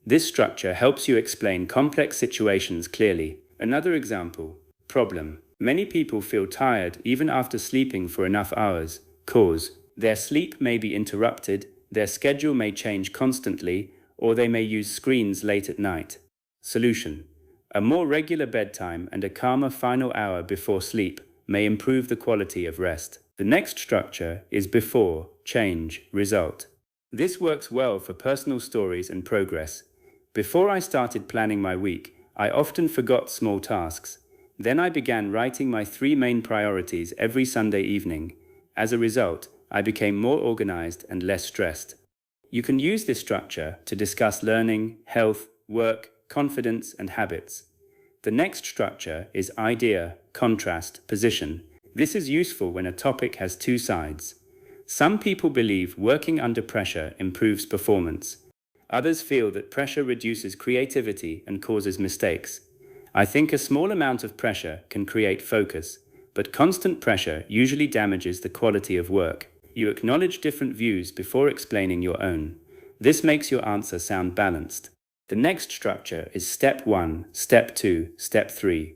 This structure helps you explain complex situations clearly. Another example, problem, many people feel tired even after sleeping for enough hours. Cause, their sleep may be interrupted, their schedule may change constantly, or they may use screens late at night. Solution, a more regular bedtime and a calmer final hour before sleep may improve the quality of rest. The next structure is before, change, result. This works well for personal stories and progress. Before I started planning my week, I often forgot small tasks. Then I began writing my 3 main priorities every Sunday evening. As a result, I became more organized and less stressed. You can use this structure to discuss learning, health, work, confidence, and habits. The next structure is idea, contrast, position. This is useful when a topic has 2 sides. Some people believe working under pressure improves performance. Others feel that pressure reduces creativity and causes mistakes. I think a small amount of pressure can create focus, but constant pressure usually damages the quality of work. You acknowledge different views before explaining your own. This makes your answer sound balanced. The next structure is step 1, step 2, step 3.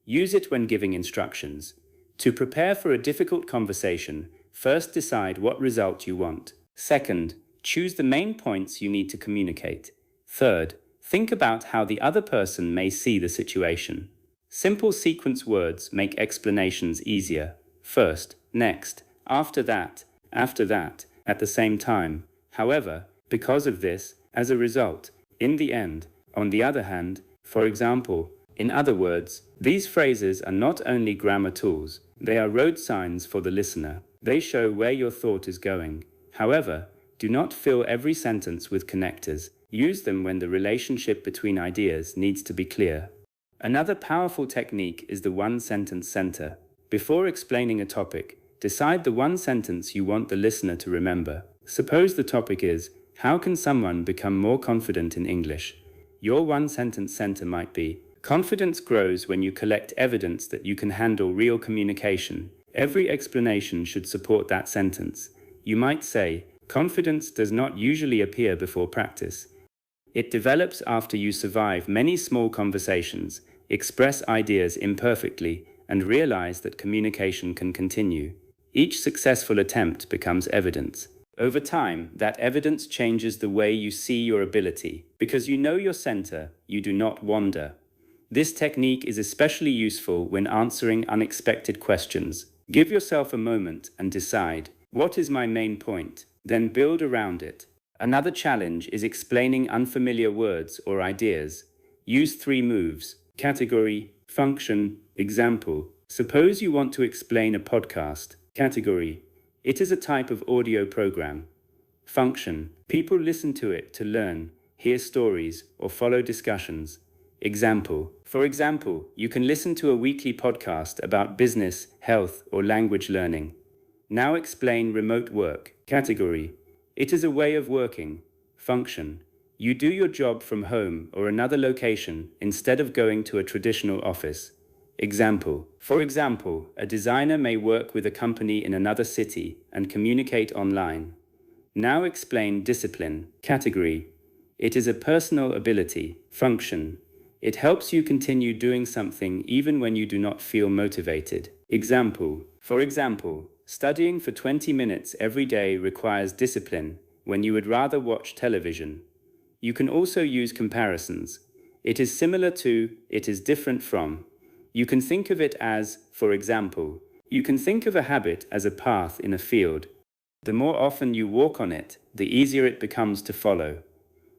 Use it when giving instructions. To prepare for a difficult conversation, first decide what result you want. Second, choose the main points you need to communicate. Third, think about how the other person may see the situation. Simple sequence words make explanations easier. First, next, after that, at the same time. However, because of this, as a result, in the end, on the other hand, for example, in other words, these phrases are not only grammar tools, they are road signs for the listener. They show where your thought is going. However, do not fill every sentence with connectors. Use them when the relationship between ideas needs to be clear. Another powerful technique is the one-sentence center. Before explaining a topic, decide the one sentence you want the listener to remember. Suppose the topic is, how can someone become more confident in English? Your one-sentence center might be, confidence grows when you collect evidence that you can handle real communication. Every explanation should support that sentence. You might say, confidence does not usually appear before practice. It develops after you survive many small conversations, express ideas imperfectly, and realize that communication can continue. Each successful attempt becomes evidence. Over time, that evidence changes the way you see your ability. Because you know your center, you do not wander. This technique is especially useful when answering unexpected questions. Give yourself a moment and decide, what is my main point? Then build around it. Another challenge is explaining unfamiliar words or ideas. Use 3 moves. Category, function, example. Suppose you want to explain a podcast. Category, it is a type of audio program. Function, people listen to it to learn, hear stories, or follow discussions. Example, for example, you can listen to a weekly podcast about business, health, or language learning. Now explain remote work. Category, it is a way of working. Function, you do your job from home or another location instead of going to a traditional office. Example, for example, a designer may work with a company in another city and communicate online. Now explain discipline. Category, it is a personal ability. Function, it helps you continue doing something even when you do not feel motivated. Example, for example, studying for 20 minutes every day requires discipline when you would rather watch television. You can also use comparisons. It is similar to, it is different from. You can think of it as, for example, you can think of a habit as a path in a field. The more often you walk on it, the easier it becomes to follow.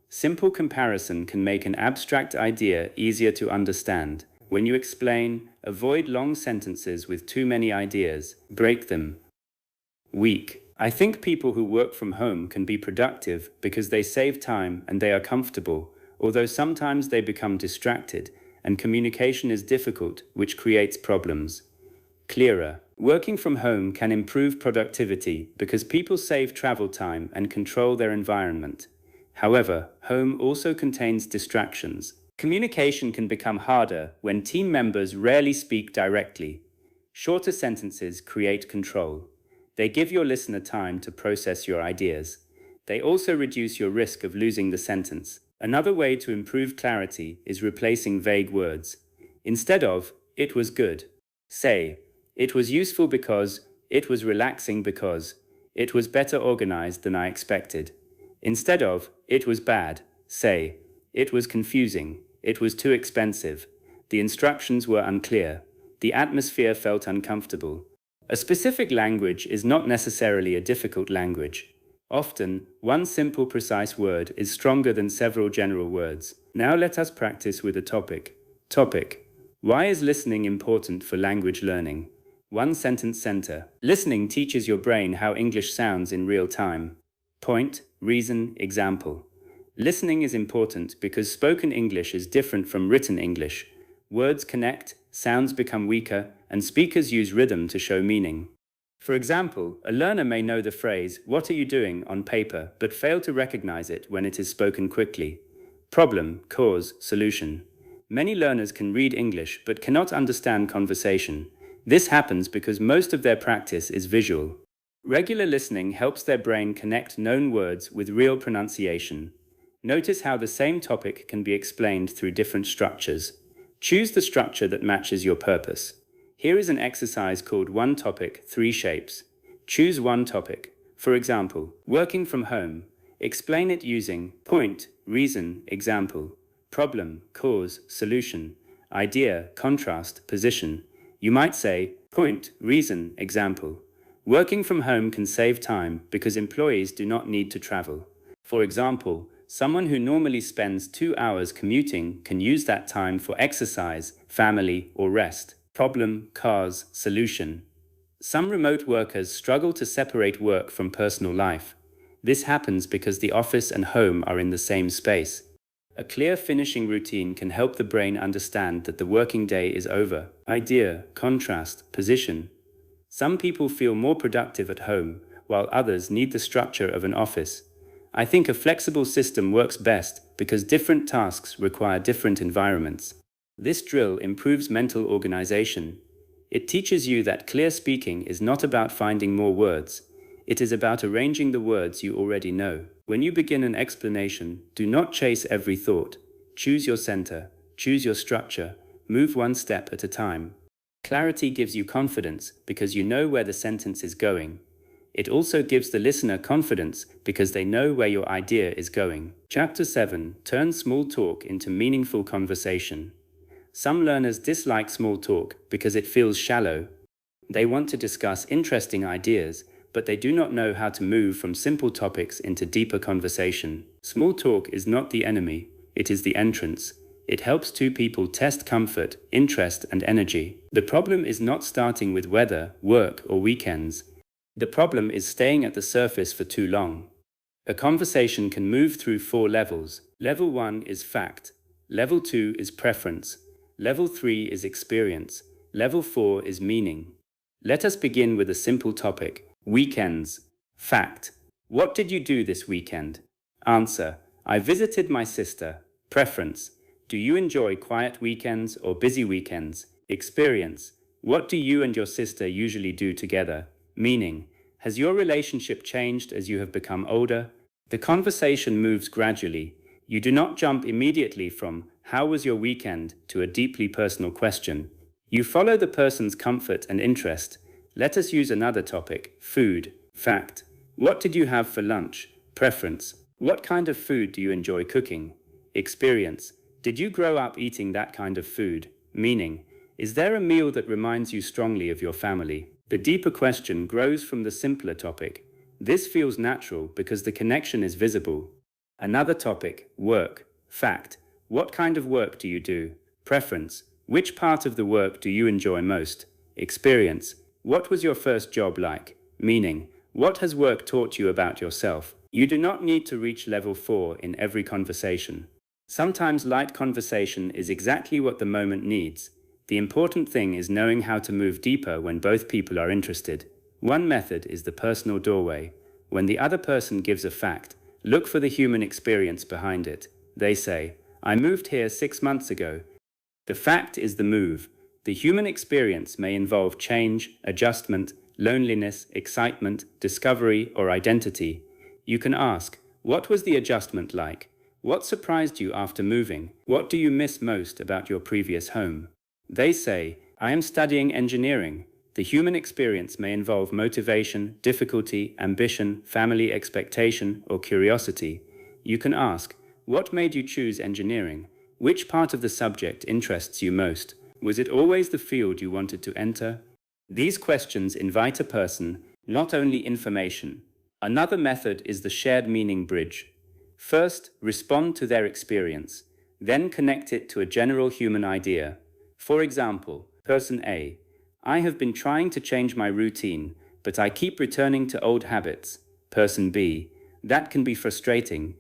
Simple comparison can make an abstract idea easier to understand. When you explain, avoid long sentences with too many ideas. Break them. Weak. I think people who work from home can be productive because they save time and they are comfortable, although sometimes they become distracted and communication is difficult, which creates problems. Clearer. Working from home can improve productivity because people save travel time and control their environment. However, home also contains distractions. Communication can become harder when team members rarely speak directly. Shorter sentences create control. They give your listener time to process your ideas. They also reduce your risk of losing the sentence. Another way to improve clarity is replacing vague words. Instead of, it was good, say, it was useful because, it was relaxing because, it was better organized than I expected. Instead of, it was bad, say, it was confusing, it was too expensive, the instructions were unclear, the atmosphere felt uncomfortable. A specific language is not necessarily a difficult language. Often, one simple precise word is stronger than several general words. Now let us practice with a topic. Topic. Why is listening important for language learning? One sentence center. Listening teaches your brain how English sounds in real time. Point, reason, example. Listening is important because spoken English is different from written English. Words connect, sounds become weaker, and speakers use rhythm to show meaning. For example, a learner may know the phrase, "What are you doing?" on paper, but fail to recognize it when it is spoken quickly. Problem, cause, solution. Many learners can read English but cannot understand conversation. This happens because most of their practice is visual. Regular listening helps their brain connect known words with real pronunciation. Notice how the same topic can be explained through different structures. Choose the structure that matches your purpose. Here is an exercise called One Topic, 3 Shapes. Choose one topic. For example, working from home. Explain it using point, reason, example, problem, cause, solution, idea, contrast, position. You might say, point, reason, example. Working from home can save time because employees do not need to travel. For example, someone who normally spends 2 hours commuting can use that time for exercise, family, or rest. Problem, cause, solution. Some remote workers struggle to separate work from personal life. This happens because the office and home are in the same space. A clear finishing routine can help the brain understand that the working day is over. Idea, contrast, position. Some people feel more productive at home, while others need the structure of an office. I think a flexible system works best because different tasks require different environments. This drill improves mental organization. It teaches you that clear speaking is not about finding more words. It is about arranging the words you already know. When you begin an explanation, do not chase every thought. Choose your center, choose your structure, move one step at a time. Clarity gives you confidence because you know where the sentence is going. It also gives the listener confidence because they know where your idea is going. Chapter 7. Turn small talk into meaningful conversation. Some learners dislike small talk because it feels shallow. They want to discuss interesting ideas, but they do not know how to move from simple topics into deeper conversation. Small talk is not the enemy, it is the entrance. It helps two people test comfort, interest, and energy. The problem is not starting with weather, work, or weekends. The problem is staying at the surface for too long. A conversation can move through 4 levels. Level 1 is fact. Level 2 is preference. Level 3 is experience. Level 4 is meaning. Let us begin with a simple topic. Weekends. Fact. What did you do this weekend? Answer. I visited my sister. Preference. Do you enjoy quiet weekends or busy weekends? Experience. What do you and your sister usually do together? Meaning. Has your relationship changed as you have become older? The conversation moves gradually. You do not jump immediately from, "How was your weekend?" to a deeply personal question. You follow the person's comfort and interest. Let us use another topic. Food. Fact. What did you have for lunch? Preference. What kind of food do you enjoy cooking? Experience. Did you grow up eating that kind of food? Meaning. Is there a meal that reminds you strongly of your family? The deeper question grows from the simpler topic. This feels natural because the connection is visible. Another topic. Work. Fact. What kind of work do you do? Preference. Which part of the work do you enjoy most? Experience. What was your first job like? Meaning. What has work taught you about yourself? You do not need to reach level 4 in every conversation. Sometimes light conversation is exactly what the moment needs. The important thing is knowing how to move deeper when both people are interested. One method is the personal doorway. When the other person gives a fact, look for the human experience behind it. They say, "I moved here 6 months ago." The fact is the move. The human experience may involve change, adjustment, loneliness, excitement, discovery, or identity. You can ask, "What was the adjustment like? What surprised you after moving? What do you miss most about your previous home?" They say, "I am studying engineering." The human experience may involve motivation, difficulty, ambition, family expectation, or curiosity. You can ask, "What made you choose engineering? Which part of the subject interests you most? Was it always the field you wanted to enter?" These questions invite a person, not only information. Another method is the shared meaning bridge. First, respond to their experience, then connect it to a general human idea. For example, person A, "I have been trying to change my routine, but I keep returning to old habits." Person B, "That can be frustrating.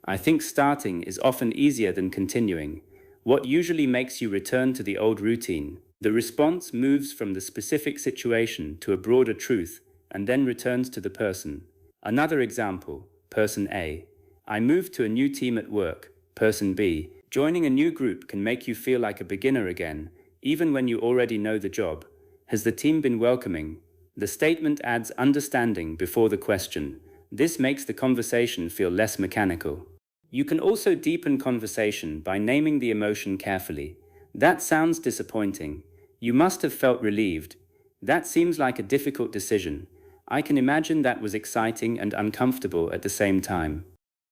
I think starting is often easier than continuing. What usually makes you return to the old routine?" The response moves from the specific situation to a broader truth and then returns to the person. Another example, person A, "I moved to a new team at work." Person B, "Joining a new group can make you feel like a beginner again, even when you already know the job. Has the team been welcoming?" The statement adds understanding before the question. This makes the conversation feel less mechanical. You can also deepen conversation by naming the emotion carefully. "That sounds disappointing. You must have felt relieved. That seems like a difficult decision. I can imagine that was exciting and uncomfortable at the same time."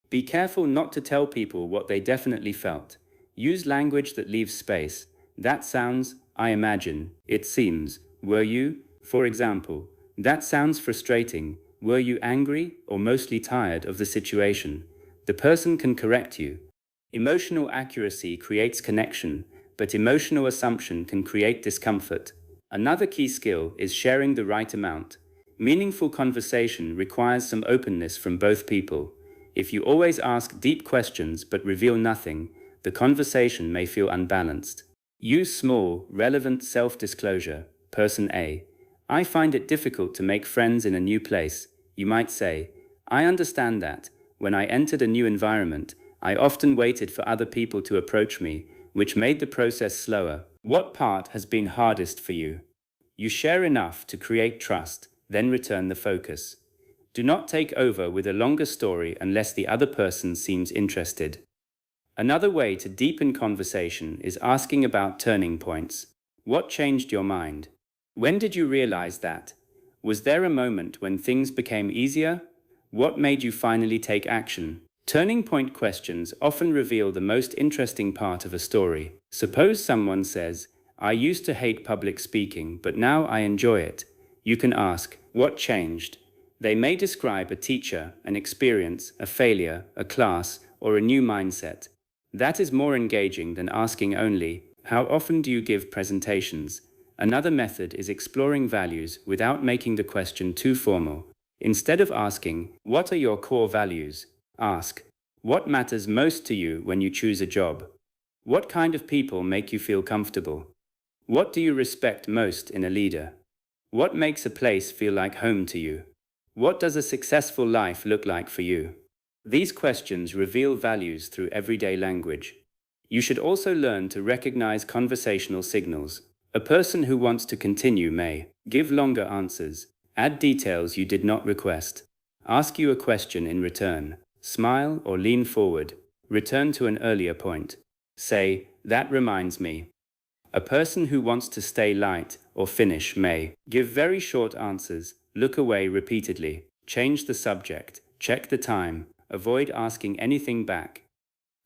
Be careful not to tell people what they definitely felt. Use language that leaves space. "That sounds, I imagine, it seems, were you?" For example, "That sounds frustrating. Were you angry or mostly tired of the situation?" The person can correct you. Emotional accuracy creates connection, but emotional assumption can create discomfort. Another key skill is sharing the right amount. Meaningful conversation requires some openness from both people. If you always ask deep questions but reveal nothing, the conversation may feel unbalanced. Use small, relevant self-disclosure. Person A, "I find it difficult to make friends in a new place." You might say, "I understand that. When I entered a new environment, I often waited for other people to approach me, which made the process slower." What part has been hardest for you? You share enough to create trust, then return the focus. Do not take over with a longer story unless the other person seems interested. Another way to deepen conversation is asking about turning points. What changed your mind? When did you realize that? Was there a moment when things became easier? What made you finally take action? Turning point questions often reveal the most interesting part of a story. Suppose someone says, "I used to hate public speaking, but now I enjoy it." You can ask, "What changed?" They may describe a teacher, an experience, a failure, a class, or a new mindset. That is more engaging than asking only, "How often do you give presentations?" Another method is exploring values without making the question too formal. Instead of asking, "What are your core values?" ask, "What matters most to you when you choose a job? What kind of people make you feel comfortable? What do you respect most in a leader? What makes a place feel like home to you? What does a successful life look like for you?" These questions reveal values through everyday language. You should also learn to recognize conversational signals. A person who wants to continue may give longer answers, add details you did not request, ask you a question in return, smile or lean forward, return to an earlier point, say, "That reminds me." A person who wants to stay light or finish may give very short answers, look away repeatedly, change the subject, check the time, avoid asking anything back.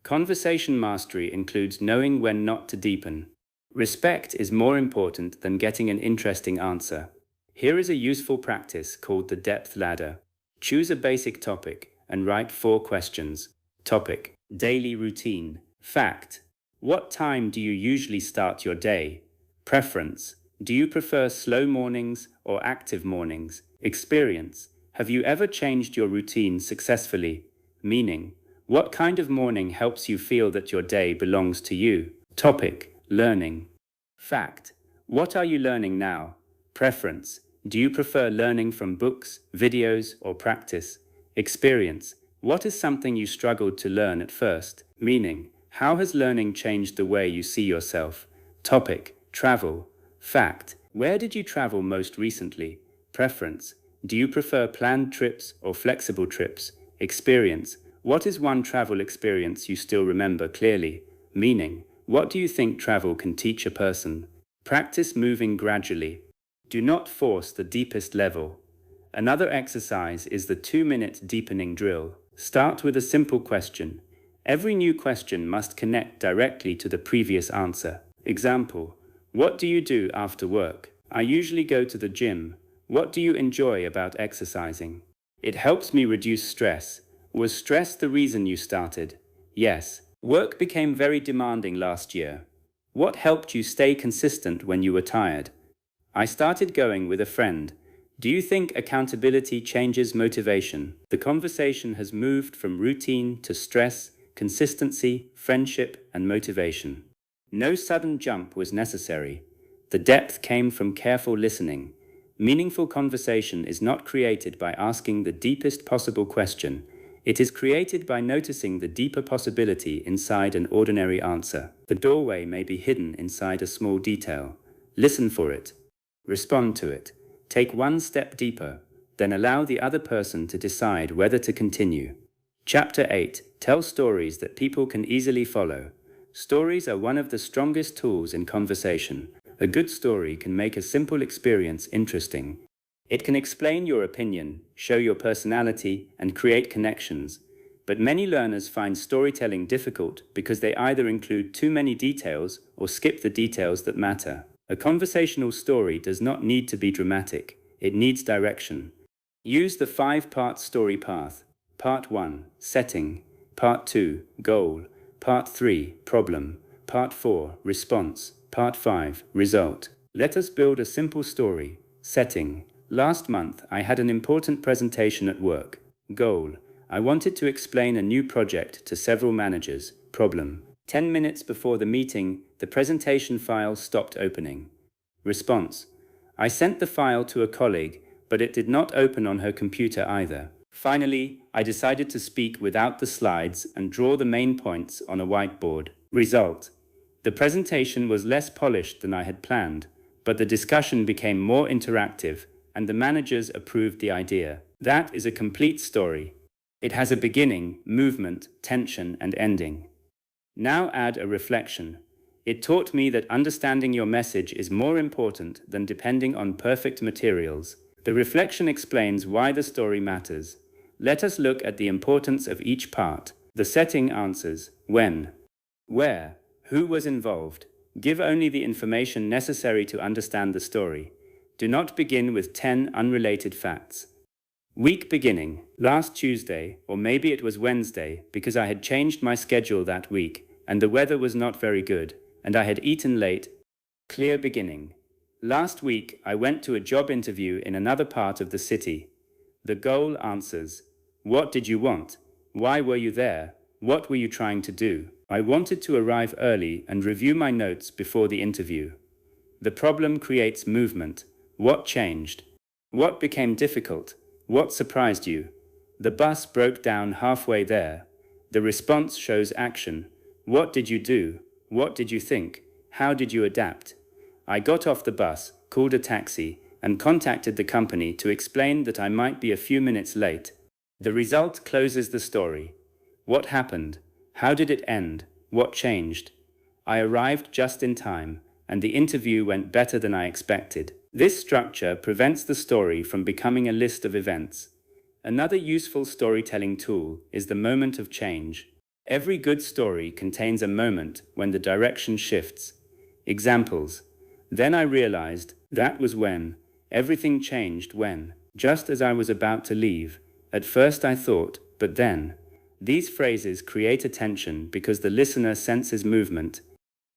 Conversation mastery includes knowing when not to deepen. Respect is more important than getting an interesting answer. Here is a useful practice called the depth ladder. Choose a basic topic and write 4 questions. Topic: daily routine. Fact: what time do you usually start your day? Preference: do you prefer slow mornings or active mornings? Experience: have you ever changed your routine successfully? Meaning: what kind of morning helps you feel that your day belongs to you? Topic: learning. Fact: what are you learning now? Preference: do you prefer learning from books, videos, or practice? Experience: what is something you struggled to learn at first? Meaning: how has learning changed the way you see yourself? Topic: travel. Fact: where did you travel most recently? Preference: do you prefer planned trips or flexible trips? Experience: what is one travel experience you still remember clearly? Meaning: what do you think travel can teach a person? Practice moving gradually. Do not force the deepest level. Another exercise is the 2-minute deepening drill. Start with a simple question. Every new question must connect directly to the previous answer. Example: what do you do after work? I usually go to the gym. What do you enjoy about exercising? It helps me reduce stress. Was stress the reason you started? Yes. Work became very demanding last year. What helped you stay consistent when you were tired? I started going with a friend. Do you think accountability changes motivation? The conversation has moved from routine to stress, consistency, friendship, and motivation. No sudden jump was necessary. The depth came from careful listening. Meaningful conversation is not created by asking the deepest possible question. It is created by noticing the deeper possibility inside an ordinary answer. The doorway may be hidden inside a small detail. Listen for it. Respond to it. Take one step deeper, then allow the other person to decide whether to continue. Chapter 8. Tell stories that people can easily follow. Stories are one of the strongest tools in conversation. A good story can make a simple experience interesting. It can explain your opinion, show your personality, and create connections. But many learners find storytelling difficult because they either include too many details or skip the details that matter. A conversational story does not need to be dramatic. It needs direction. Use the 5-part story path. Part 1, setting. Part 2, goal. Part 3, problem. Part 4, response. Part 5, result. Let us build a simple story. Setting. Last month, I had an important presentation at work. Goal: I wanted to explain a new project to several managers. Problem: 10 minutes before the meeting, the presentation file stopped opening. Response: I sent the file to a colleague, but it did not open on her computer either. Finally, I decided to speak without the slides and draw the main points on a whiteboard. Result: the presentation was less polished than I had planned, but the discussion became more interactive, and the managers approved the idea. That is a complete story. It has a beginning, movement, tension, and ending. Now add a reflection. It taught me that understanding your message is more important than depending on perfect materials. The reflection explains why the story matters. Let us look at the importance of each part. The setting answers: when, where, who was involved. Give only the information necessary to understand the story. Do not begin with 10 unrelated facts. Week beginning: last Tuesday, or maybe it was Wednesday, because I had changed my schedule that week. and the weather was not very good, and I had eaten late. Clear beginning. Last week, I went to a job interview in another part of the city. The goal answers. What did you want? Why were you there? What were you trying to do? I wanted to arrive early and review my notes before the interview. The problem creates movement. What changed? What became difficult? What surprised you? The bus broke down halfway there. The response shows action. What did you do? What did you think? How did you adapt? I got off the bus, called a taxi, and contacted the company to explain that I might be a few minutes late. The result closes the story. What happened? How did it end? What changed? I arrived just in time, and the interview went better than I expected. This structure prevents the story from becoming a list of events. Another useful storytelling tool is the moment of change. Every good story contains a moment when the direction shifts. Examples. Then I realized that was when. Everything changed when. Just as I was about to leave. At first I thought, but then. These phrases create attention because the listener senses movement.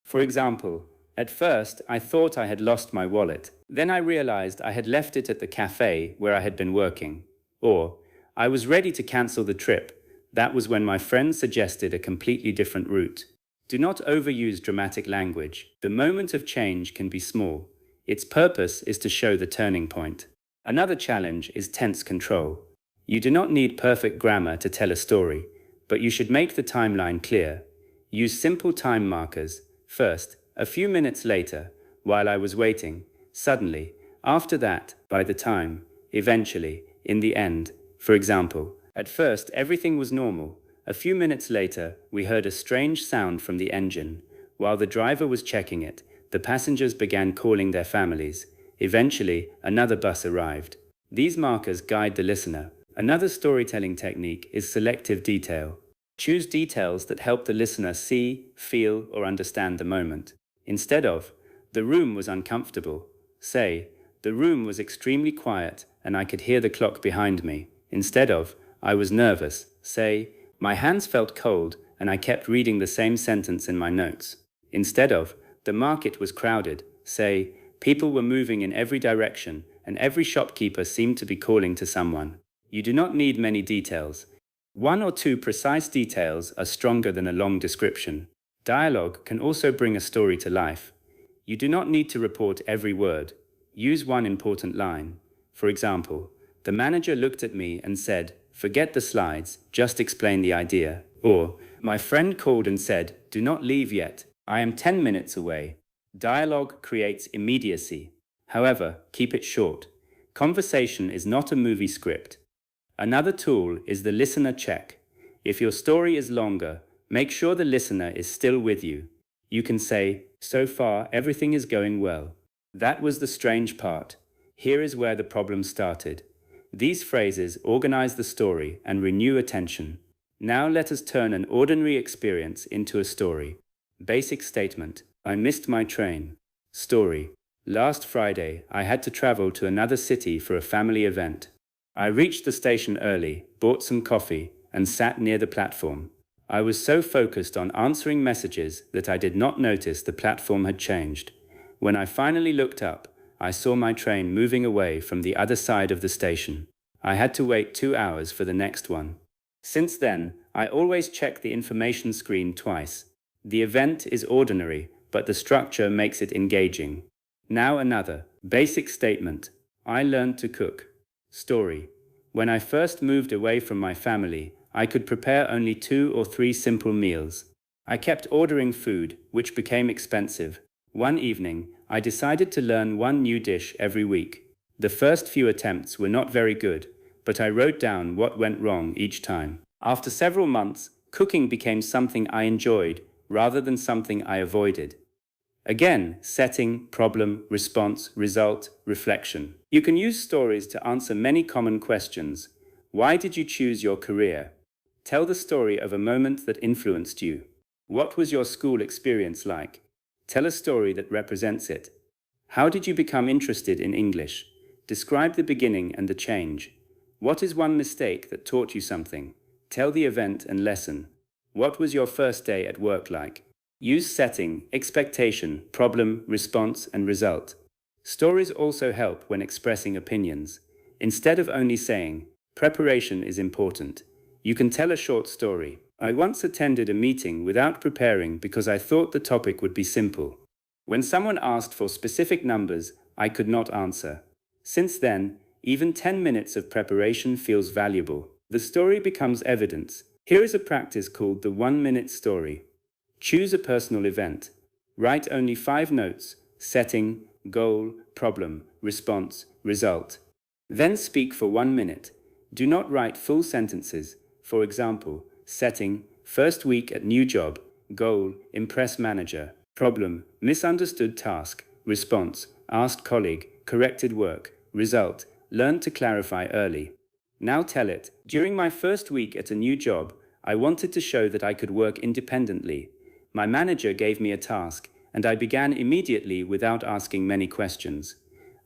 For example, at first I thought I had lost my wallet. Then I realized I had left it at the cafe where I had been working. Or, I was ready to cancel the trip. That was when my friend suggested a completely different route. Do not overuse dramatic language. The moment of change can be small. Its purpose is to show the turning point. Another challenge is tense control. You do not need perfect grammar to tell a story, but you should make the timeline clear. Use simple time markers. First, a few minutes later, while I was waiting, suddenly, after that, by the time, eventually, in the end. For example, at first everything was normal. A few minutes later, we heard a strange sound from the engine. While the driver was checking it, the passengers began calling their families. Eventually, another bus arrived. These markers guide the listener. Another storytelling technique is selective detail. Choose details that help the listener see, feel, or understand the moment. Instead of, the room was uncomfortable, say, the room was extremely quiet and I could hear the clock behind me. Instead of, I was nervous, say, my hands felt cold and I kept reading the same sentence in my notes. Instead of, the market was crowded, say, people were moving in every direction and every shopkeeper seemed to be calling to someone. You do not need many details. One or two precise details are stronger than a long description. Dialogue can also bring a story to life. You do not need to report every word. Use one important line. For example, the manager looked at me and said, forget the slides, just explain the idea. Or, my friend called and said, do not leave yet. I am 10 minutes away. Dialogue creates immediacy. However, keep it short. Conversation is not a movie script. Another tool is the listener check. If your story is longer, make sure the listener is still with you. You can say, so far everything is going well. That was the strange part. Here is where the problem started. These phrases organize the story and renew attention. Now let us turn an ordinary experience into a story. Basic statement. I missed my train. Story. Last Friday, I had to travel to another city for a family event. I reached the station early, bought some coffee, and sat near the platform. I was so focused on answering messages that I did not notice the platform had changed. When I finally looked up, I saw my train moving away from the other side of the station. I had to wait 2 hours for the next one. Since then, I always check the information screen twice. The event is ordinary, but the structure makes it engaging. Now another. Basic statement. I learned to cook. Story. When I first moved away from my family, I could prepare only 2 or 3 simple meals. I kept ordering food, which became expensive. One evening, I decided to learn one new dish every week. The first few attempts were not very good, but I wrote down what went wrong each time. After several months, cooking became something I enjoyed rather than something I avoided. Again, setting, problem, response, result, reflection. You can use stories to answer many common questions. Why did you choose your career? Tell the story of a moment that influenced you. What was your school experience like? Tell a story that represents it. How did you become interested in English? Describe the beginning and the change. What is one mistake that taught you something? Tell the event and lesson. What was your first day at work like? Use setting, expectation, problem, response, and result. Stories also help when expressing opinions. Instead of only saying, preparation is important, you can tell a short story. I once attended a meeting without preparing because I thought the topic would be simple. When someone asked for specific numbers, I could not answer. Since then, even 10 minutes of preparation feels valuable. The story becomes evidence. Here is a practice called the 1-minute story. Choose a personal event. Write only 5 notes: setting, goal, problem, response, result. Then speak for 1 minute. Do not write full sentences. For example, setting, first week at new job, goal, impress manager, problem, misunderstood task, response, asked colleague, corrected work, result, learn to clarify early. Now tell it. During my first week at a new job, I wanted to show that I could work independently. My manager gave me a task, and I began immediately without asking many questions.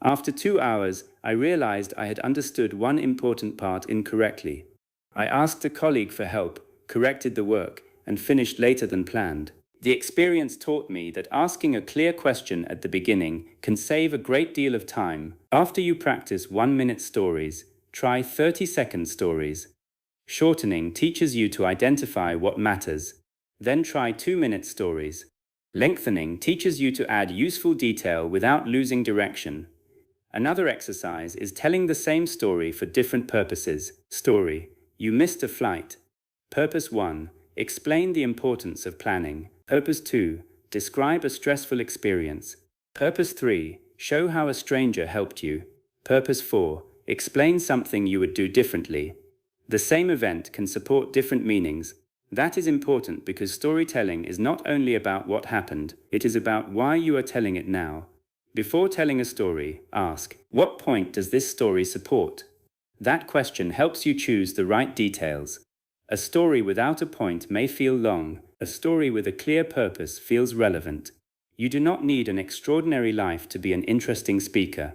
After 2 hours, I realized I had understood one important part incorrectly. I asked a colleague for help, corrected the work, and finished later than planned. The experience taught me that asking a clear question at the beginning can save a great deal of time. After you practice 1-minute stories, try 30-second stories. Shortening teaches you to identify what matters. Then try 2-minute stories. Lengthening teaches you to add useful detail without losing direction. Another exercise is telling the same story for different purposes. Story: you missed a flight. Purpose 1. Explain the importance of planning. Purpose 2. Describe a stressful experience. Purpose 3. Show how a stranger helped you. Purpose 4. Explain something you would do differently. The same event can support different meanings. That is important because storytelling is not only about what happened, it is about why you are telling it now. Before telling a story, ask, what point does this story support? That question helps you choose the right details. A story without a point may feel long. A story with a clear purpose feels relevant. You do not need an extraordinary life to be an interesting speaker.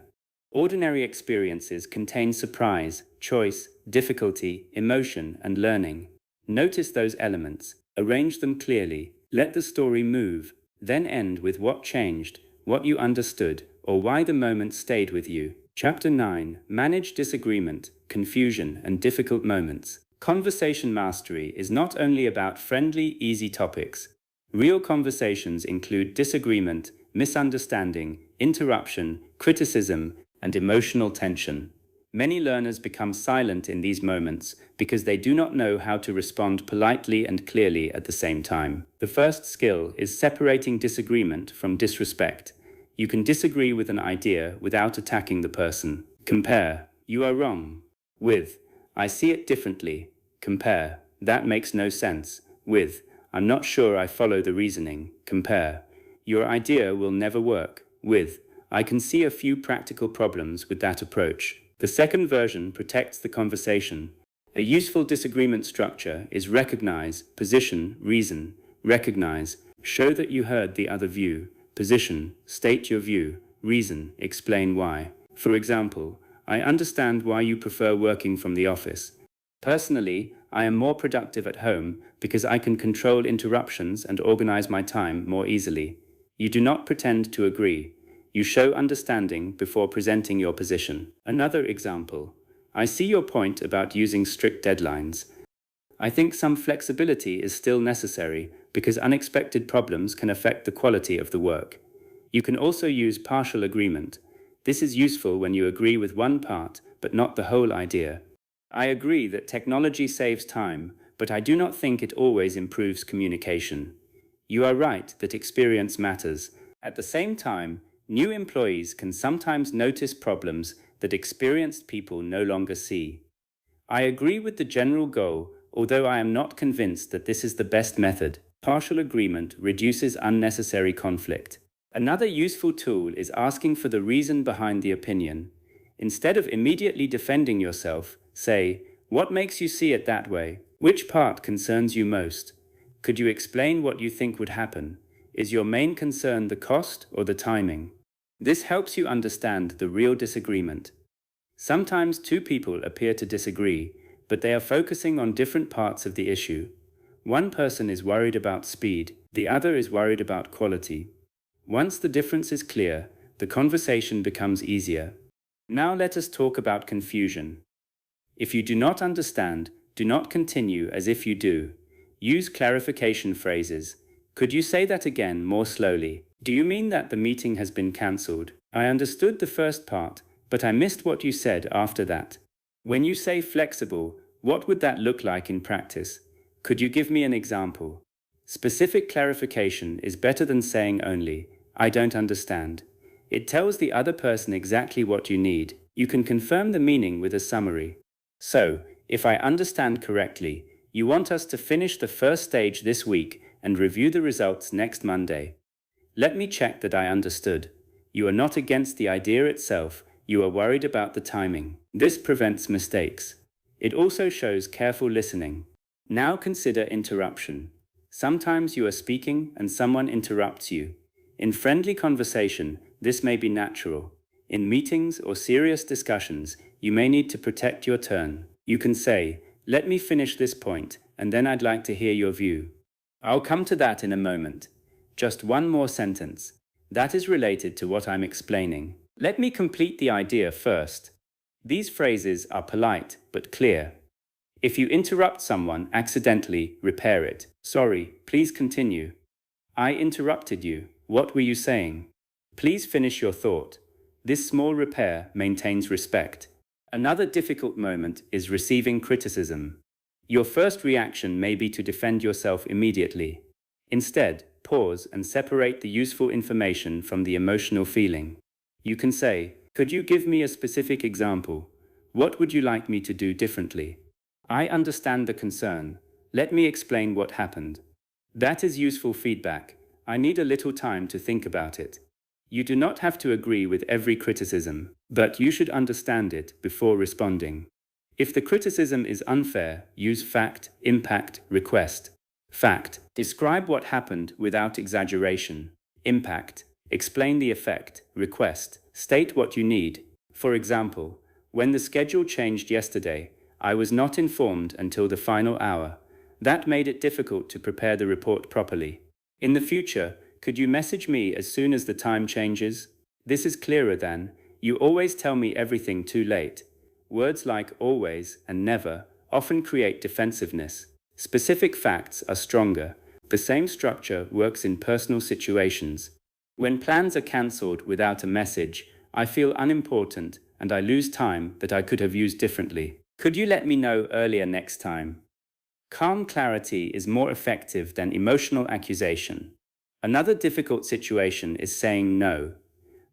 Ordinary experiences contain surprise, choice, difficulty, emotion, and learning. Notice those elements, arrange them clearly, let the story move, then end with what changed, what you understood, or why the moment stayed with you. Chapter 9. Manage disagreement, confusion, and difficult moments. Conversation mastery is not only about friendly, easy topics. Real conversations include disagreement, misunderstanding, interruption, criticism, and emotional tension. Many learners become silent in these moments because they do not know how to respond politely and clearly at the same time. The first skill is separating disagreement from disrespect. You can disagree with an idea without attacking the person. Compare, you are wrong, with, I see it differently. Compare, that makes no sense, with, I'm not sure I follow the reasoning. Compare, your idea will never work, with, I can see a few practical problems with that approach. The second version protects the conversation. A useful disagreement structure is recognize, position, reason. Recognize, show that you heard the other view. Position, state your view. Reason, explain why. For example, I understand why you prefer working from the office. Personally, I am more productive at home because I can control interruptions and organize my time more easily. You do not pretend to agree. You show understanding before presenting your position. Another example. I see your point about using strict deadlines. I think some flexibility is still necessary because unexpected problems can affect the quality of the work. You can also use partial agreement. This is useful when you agree with one part, but not the whole idea. I agree that technology saves time, but I do not think it always improves communication. You are right that experience matters. At the same time, new employees can sometimes notice problems that experienced people no longer see. I agree with the general goal, although I am not convinced that this is the best method. Partial agreement reduces unnecessary conflict. Another useful tool is asking for the reason behind the opinion. Instead of immediately defending yourself, say, what makes you see it that way? Which part concerns you most? Could you explain what you think would happen? Is your main concern the cost or the timing? This helps you understand the real disagreement. Sometimes two people appear to disagree, but they are focusing on different parts of the issue. One person is worried about speed, The other is worried about quality. Once the difference is clear, the conversation becomes easier. Now let us talk about confusion. If you do not understand, do not continue as if you do. Use clarification phrases. Could you say that again more slowly? Do you mean that the meeting has been cancelled? I understood the first part, but I missed what you said after that. When you say flexible, what would that look like in practice? Could you give me an example? Specific clarification is better than saying only, I don't understand. It tells the other person exactly what you need. You can confirm the meaning with a summary. So, if I understand correctly, you want us to finish the first stage this week and review the results next Monday. Let me check that I understood. You are not against the idea itself, you are worried about the timing. This prevents mistakes. It also shows careful listening. Now consider interruption. Sometimes you are speaking and someone interrupts you. In friendly conversation, this may be natural. In meetings or serious discussions, you may need to protect your turn. You can say, let me finish this point, and then I'd like to hear your view. I'll come to that in a moment. Just one more sentence. That is related to what I'm explaining. Let me complete the idea first. These phrases are polite but clear. If you interrupt someone accidentally, repair it. Sorry, please continue. I interrupted you. What were you saying? Please finish your thought. This small repair maintains respect. Another difficult moment is receiving criticism. Your first reaction may be to defend yourself immediately. Instead, pause and separate the useful information from the emotional feeling. You can say, could you give me a specific example? What would you like me to do differently? I understand the concern. Let me explain what happened. That is useful feedback. I need a little time to think about it. You do not have to agree with every criticism, but you should understand it before responding. If the criticism is unfair, use fact, impact, request. Fact. Describe what happened without exaggeration. Impact. Explain the effect. Request. State what you need. For example, when the schedule changed yesterday, I was not informed until the final hour. That made it difficult to prepare the report properly. In the future, could you message me as soon as the time changes? This is clearer than, you always tell me everything too late. Words like always and never often create defensiveness. Specific facts are stronger. The same structure works in personal situations. When plans are cancelled without a message, I feel unimportant and I lose time that I could have used differently. Could you let me know earlier next time? Calm clarity is more effective than emotional accusation. Another difficult situation is saying no.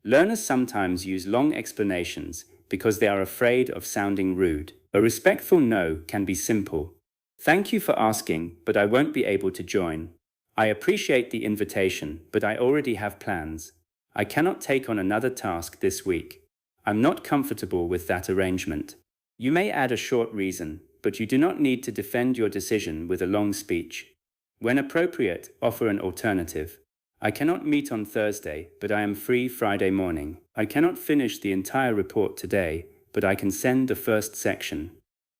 Learners sometimes use long explanations because they are afraid of sounding rude. A respectful no can be simple. Thank you for asking, but I won't be able to join. I appreciate the invitation, but I already have plans. I cannot take on another task this week. I'm not comfortable with that arrangement. You may add a short reason, but you do not need to defend your decision with a long speech. When appropriate, offer an alternative. I cannot meet on Thursday, but I am free Friday morning. I cannot finish the entire report today, but I can send the first section.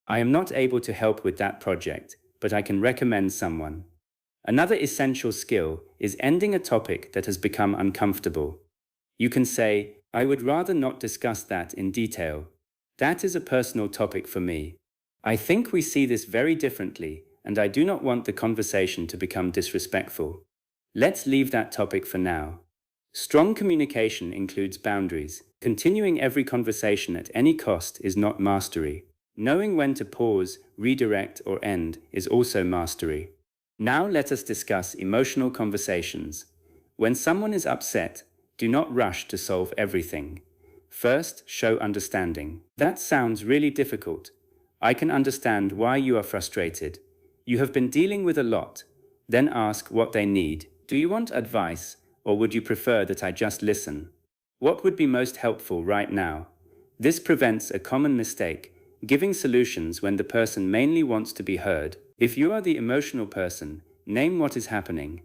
I am not able to help with that project, but I can recommend someone. Another essential skill is ending a topic that has become uncomfortable. You can say, I would rather not discuss that in detail. That is a personal topic for me. I think we see this very differently, and I do not want the conversation to become disrespectful. Let's leave that topic for now. Strong communication includes boundaries. Continuing every conversation at any cost is not mastery. Knowing when to pause, redirect, or end is also mastery. Now let us discuss emotional conversations. When someone is upset, do not rush to solve everything. First, show understanding. That sounds really difficult. I can understand why you are frustrated. You have been dealing with a lot. Then ask what they need. Do you want advice, or would you prefer that I just listen? What would be most helpful right now? This prevents a common mistake, giving solutions when the person mainly wants to be heard. If you are the emotional person, name what is happening.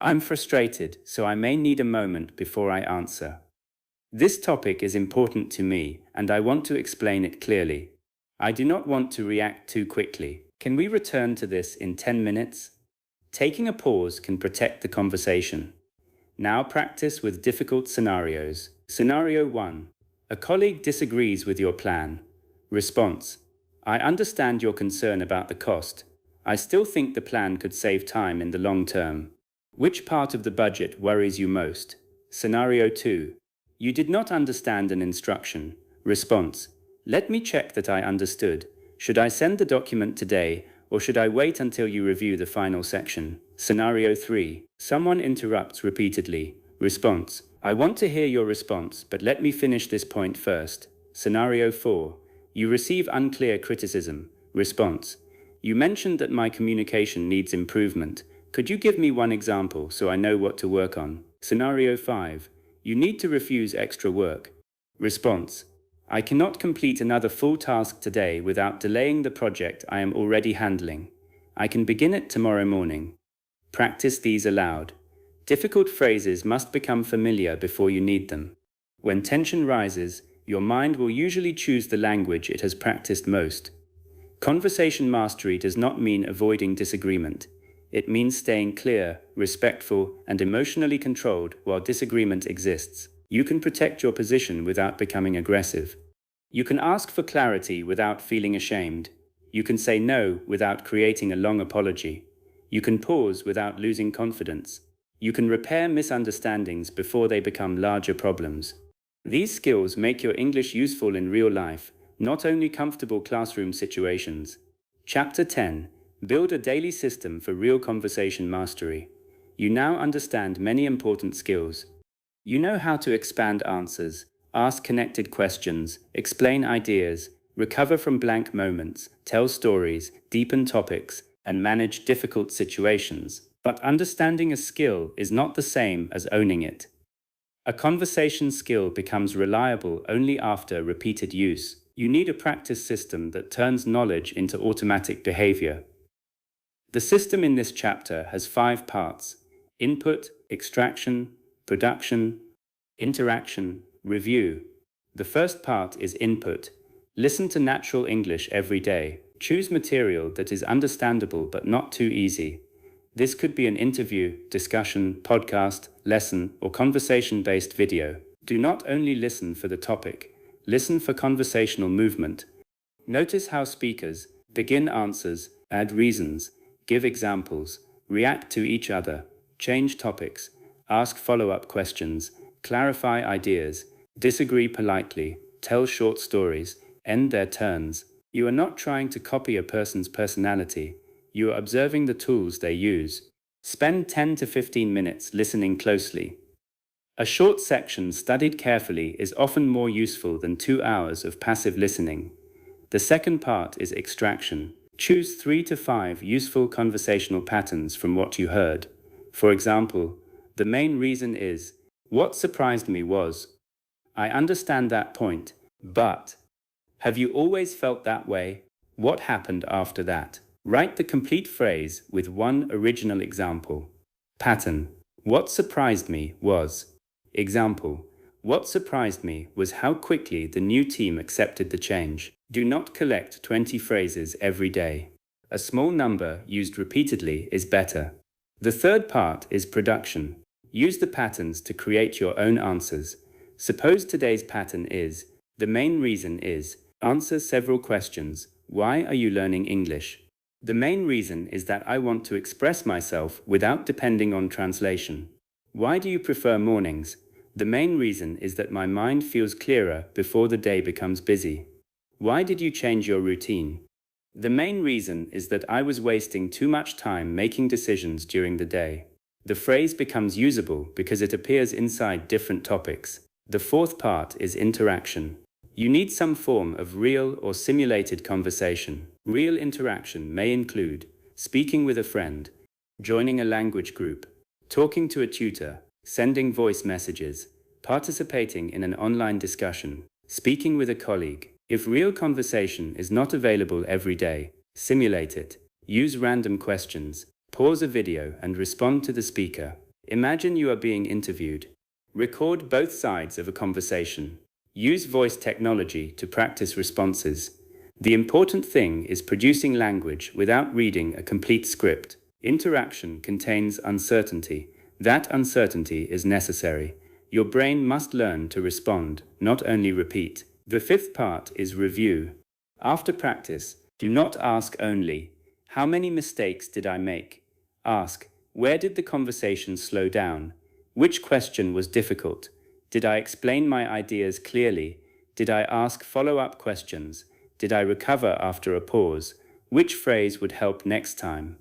I'm frustrated, so I may need a moment before I answer. This topic is important to me, and I want to explain it clearly. I do not want to react too quickly. Can we return to this in 10 minutes? Taking a pause can protect the conversation. Now practice with difficult scenarios. Scenario 1. A colleague disagrees with your plan. Response: I understand your concern about the cost. I still think the plan could save time in the long term. Which part of the budget worries you most? Scenario 2. You did not understand an instruction. Response: let me check that I understood. Should I send the document today, or should I wait until you review the final section? Scenario 3. Someone interrupts repeatedly. Response: I want to hear your response, but let me finish this point first. Scenario 4. You receive unclear criticism. Response: you mentioned that my communication needs improvement. Could you give me one example so I know what to work on? Scenario 5. You need to refuse extra work. Response: I cannot complete another full task today without delaying the project I am already handling. I can begin it tomorrow morning. Practice these aloud. Difficult phrases must become familiar before you need them. When tension rises, your mind will usually choose the language it has practiced most. Conversation mastery does not mean avoiding disagreement. It means staying clear, respectful, and emotionally controlled while disagreement exists. You can protect your position without becoming aggressive. You can ask for clarity without feeling ashamed. You can say no without creating a long apology. You can pause without losing confidence. You can repair misunderstandings before they become larger problems. These skills make your English useful in real life, not only comfortable classroom situations. Chapter 10. Build a daily system for real conversation mastery. You now understand many important skills. You know how to expand answers, ask connected questions, explain ideas, recover from blank moments, tell stories, deepen topics, and manage difficult situations. But understanding a skill is not the same as owning it. A conversation skill becomes reliable only after repeated use. You need a practice system that turns knowledge into automatic behavior. The system in this chapter has 5 parts: input, extraction, production, interaction, review. The first part is input. Listen to natural English every day. Choose material that is understandable but not too easy. This could be an interview, discussion, podcast, lesson, or conversation-based video. Do not only listen for the topic, listen for conversational movement. Notice how speakers begin answers, add reasons, give examples, react to each other, change topics, ask follow-up questions, clarify ideas, disagree politely, tell short stories, end their turns. You are not trying to copy a person's personality. You are observing the tools they use. Spend 10 to 15 minutes listening closely. A short section studied carefully is often more useful than 2 hours of passive listening. The second part is extraction. Choose 3 to 5 useful conversational patterns from what you heard. For example, the main reason is, what surprised me was, I understand that point, but, have you always felt that way? What happened after that? Write the complete phrase with one original example. Pattern. What surprised me was. Example. What surprised me was how quickly the new team accepted the change. Do not collect 20 phrases every day. A small number used repeatedly is better. The third part is production. Use the patterns to create your own answers. Suppose today's pattern is, the main reason is, answer several questions. Why are you learning English? The main reason is that I want to express myself without depending on translation. Why do you prefer mornings? The main reason is that my mind feels clearer before the day becomes busy. Why did you change your routine? The main reason is that I was wasting too much time making decisions during the day. The phrase becomes usable because it appears inside different topics. The fourth part is interaction. You need some form of real or simulated conversation. Real interaction may include speaking with a friend, joining a language group, talking to a tutor, sending voice messages, participating in an online discussion, speaking with a colleague. If real conversation is not available every day, simulate it. Use random questions. Pause a video and respond to the speaker. Imagine you are being interviewed. Record both sides of a conversation. Use voice technology to practice responses. The important thing is producing language without reading a complete script. Interaction contains uncertainty. That uncertainty is necessary. Your brain must learn to respond, not only repeat. The fifth part is review. After practice, do not ask only, "How many mistakes did I make?" Ask, "Where did the conversation slow down? Which question was difficult? Did I explain my ideas clearly? Did I ask follow-up questions? Did I recover after a pause? Which phrase would help next time?"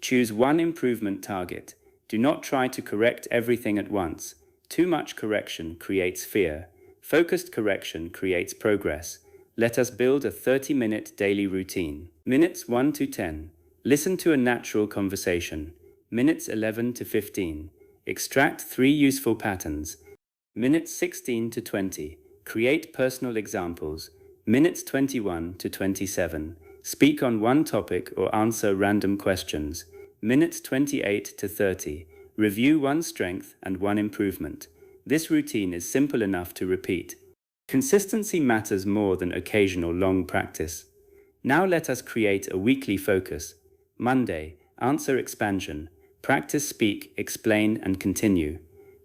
Choose one improvement target. Do not try to correct everything at once. Too much correction creates fear. Focused correction creates progress. Let us build a 30-minute daily routine. Minutes 1 to 10. Listen to a natural conversation. Minutes 11 to 15. Extract 3 useful patterns. Minutes 16 to 20. Create personal examples. Minutes 21 to 27. Speak on one topic or answer random questions. Minutes 28 to 30. Review one strength and one improvement. This routine is simple enough to repeat. Consistency matters more than occasional long practice. Now let us create a weekly focus. Monday, answer expansion. Practice speak, explain, and continue.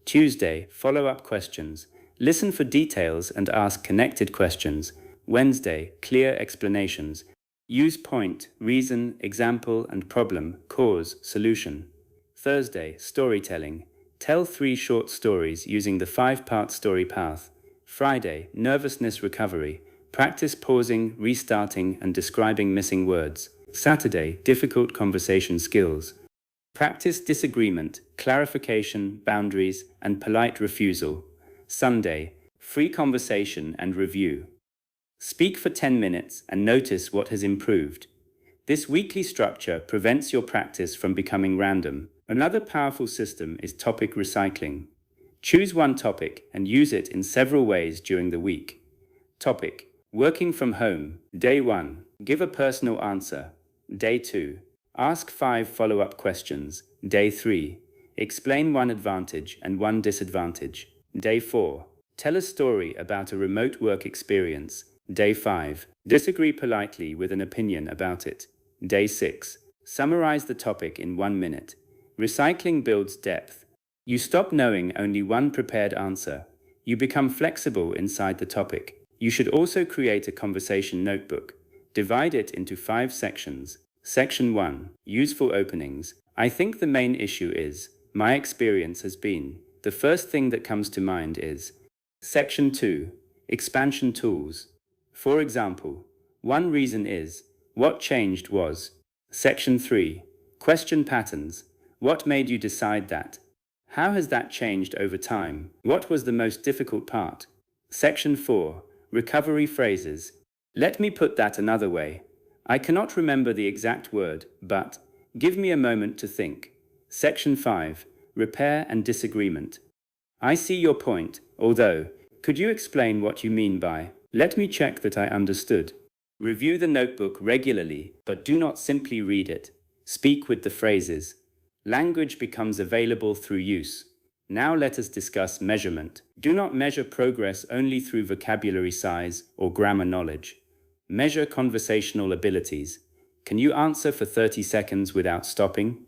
Tuesday, follow-up questions. Listen for details and ask connected questions. Wednesday, clear explanations. Use point, reason, example, and problem, cause, solution. Thursday, storytelling. Tell 3 short stories using the 5-part story path. Friday, nervousness recovery. Practice pausing, restarting, and describing missing words. Saturday, difficult conversation skills. Practice disagreement, clarification, boundaries, and polite refusal. Sunday, free conversation and review. Speak for 10 minutes and notice what has improved. This weekly structure prevents your practice from becoming random. Another powerful system is topic recycling. Choose one topic and use it in several ways during the week. Topic: working from home. Day 1. Give a personal answer. Day 2. Ask 5 follow-up questions. Day 3. Explain one advantage and one disadvantage. Day 4. Tell a story about a remote work experience. Day 5. Disagree politely with an opinion about it. Day 6. Summarize the topic in 1 minute. Recycling builds depth. You stop knowing only one prepared answer. You become flexible inside the topic. You should also create a conversation notebook. Divide it into 5 sections. Section 1. Useful openings. I think the main issue is, my experience has been. The first thing that comes to mind is. Section 2. Expansion tools. For example, one reason is, what changed was. Section 3. Question patterns. What made you decide that? How has that changed over time? What was the most difficult part? Section 4. Recovery phrases. Let me put that another way. I cannot remember the exact word, but give me a moment to think. Section 5. Repair and disagreement. I see your point, although, could you explain what you mean by, let me check that I understood. Review the notebook regularly, but do not simply read it. Speak with the phrases. Language becomes available through use. Now let us discuss measurement. Do not measure progress only through vocabulary size or grammar knowledge. Measure conversational abilities. Can you answer for 30 seconds without stopping?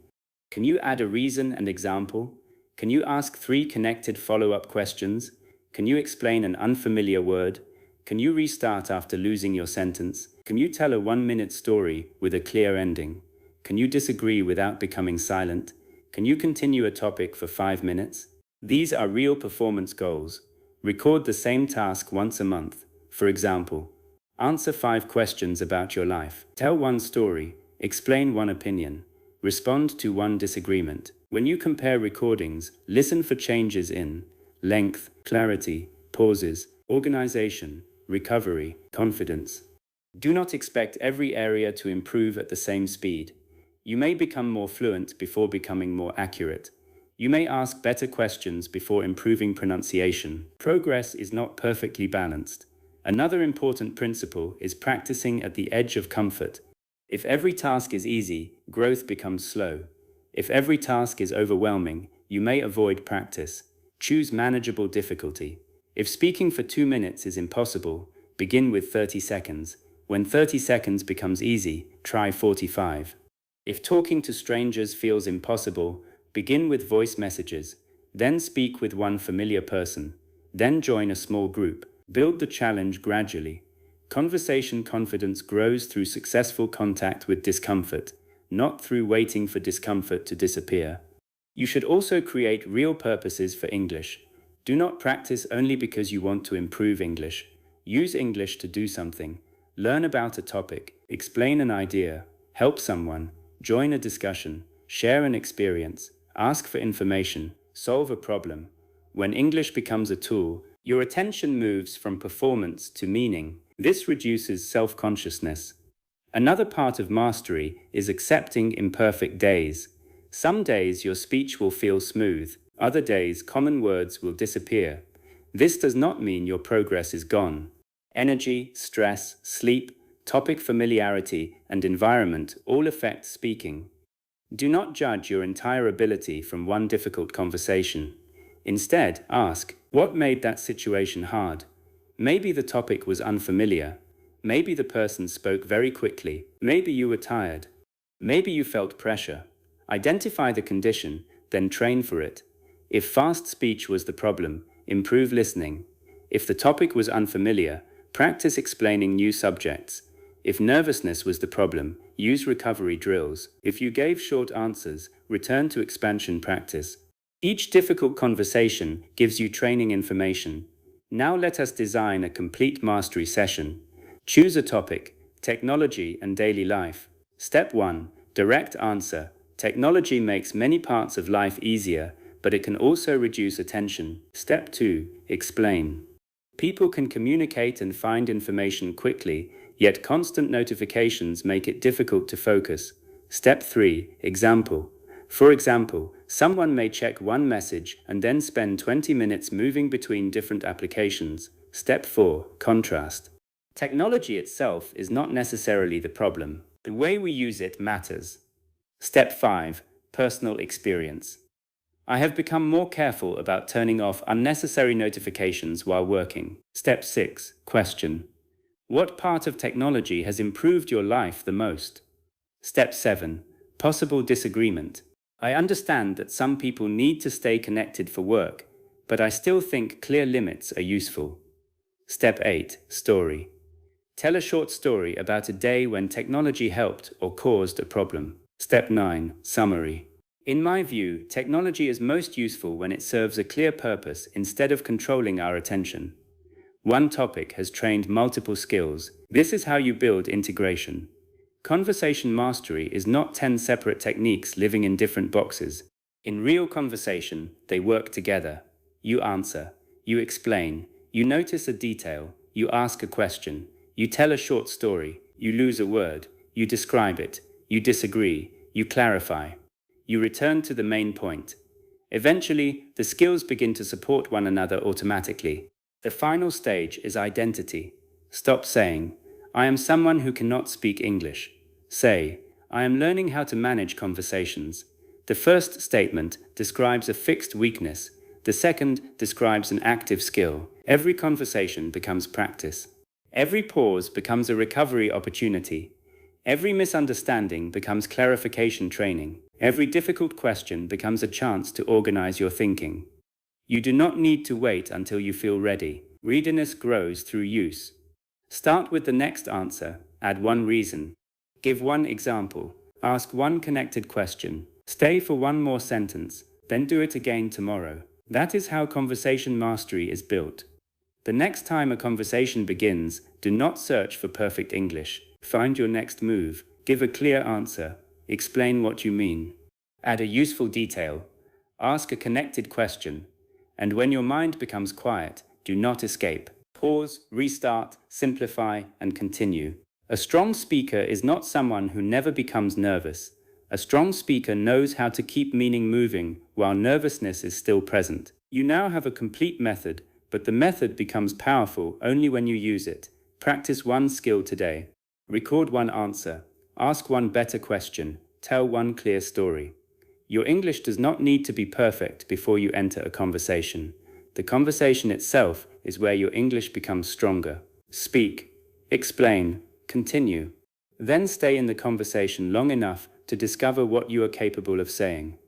Can you add a reason and example? Can you ask 3 connected follow-up questions? Can you explain an unfamiliar word? Can you restart after losing your sentence? Can you tell a 1-minute story with a clear ending? Can you disagree without becoming silent? Can you continue a topic for 5 minutes? These are real performance goals. Record the same task once a month. For example, answer 5 questions about your life. Tell 1 story. Explain 1 opinion. Respond to 1 disagreement. When you compare recordings, listen for changes in length, clarity, pauses, organization, recovery, confidence. Do not expect every area to improve at the same speed. You may become more fluent before becoming more accurate. You may ask better questions before improving pronunciation. Progress is not perfectly balanced. Another important principle is practicing at the edge of comfort. If every task is easy, growth becomes slow. If every task is overwhelming, you may avoid practice. Choose manageable difficulty. If speaking for 2 minutes is impossible, begin with 30 seconds. When 30 seconds becomes easy, try 45. If talking to strangers feels impossible, begin with voice messages, then speak with one familiar person, then join a small group. Build the challenge gradually. Conversation confidence grows through successful contact with discomfort, not through waiting for discomfort to disappear. You should also create real purposes for English. Do not practice only because you want to improve English. Use English to do something. Learn about a topic, explain an idea, help someone, join a discussion, share an experience, ask for information, solve a problem. When English becomes a tool, your attention moves from performance to meaning. This reduces self-consciousness. Another part of mastery is accepting imperfect days. Some days your speech will feel smooth, other days common words will disappear. This does not mean your progress is gone. Energy, stress, sleep, topic familiarity, and environment all affect speaking. Do not judge your entire ability from one difficult conversation. Instead, ask, what made that situation hard? Maybe the topic was unfamiliar. Maybe the person spoke very quickly. Maybe you were tired. Maybe you felt pressure. Identify the condition, then train for it. If fast speech was the problem, improve listening. If the topic was unfamiliar, practice explaining new subjects. If nervousness was the problem, use recovery drills. If you gave short answers, return to expansion practice. Each difficult conversation gives you training information. Now let us design a complete mastery session. Choose a topic, technology and daily life. Step 1. Direct answer. Technology makes many parts of life easier, but it can also reduce attention. Step 2. Explain. People can communicate and find information quickly, yet constant notifications make it difficult to focus. Step 3. Example. For example, someone may check one message and then spend 20 minutes moving between different applications. Step 4. Contrast. Technology itself is not necessarily the problem. The way we use it matters. Step 5. Personal experience. I have become more careful about turning off unnecessary notifications while working. Step 6. Question. What part of technology has improved your life the most? Step 7. Possible disagreement. I understand that some people need to stay connected for work, but I still think clear limits are useful. Step 8. Story. Tell a short story about a day when technology helped or caused a problem. Step 9. Summary. In my view, technology is most useful when it serves a clear purpose instead of controlling our attention. One topic has trained multiple skills. This is how you build integration. Conversation mastery is not 10 separate techniques living in different boxes. In real conversation, they work together. You answer, you explain, you notice a detail, you ask a question, you tell a short story, you lose a word, you describe it, you disagree, you clarify. You return to the main point. Eventually, the skills begin to support one another automatically. The final stage is identity. Stop saying, I am someone who cannot speak English. Say, I am learning how to manage conversations. The first statement describes a fixed weakness. The second describes an active skill. Every conversation becomes practice. Every pause becomes a recovery opportunity. Every misunderstanding becomes clarification training. Every difficult question becomes a chance to organize your thinking. You do not need to wait until you feel ready. Readiness grows through use. Start with the next answer. Add one reason. Give one example. Ask one connected question. Stay for one more sentence. Then do it again tomorrow. That is how conversation mastery is built. The next time a conversation begins, do not search for perfect English. Find your next move. Give a clear answer. Explain what you mean. Add a useful detail. Ask a connected question. And when your mind becomes quiet, do not escape. Pause, restart, simplify, and continue. A strong speaker is not someone who never becomes nervous. A strong speaker knows how to keep meaning moving while nervousness is still present. You now have a complete method, but the method becomes powerful only when you use it. Practice one skill today. Record one answer. Ask one better question. Tell one clear story. Your English does not need to be perfect before you enter a conversation. The conversation itself is where your English becomes stronger. Speak, explain, continue. Then stay in the conversation long enough to discover what you are capable of saying.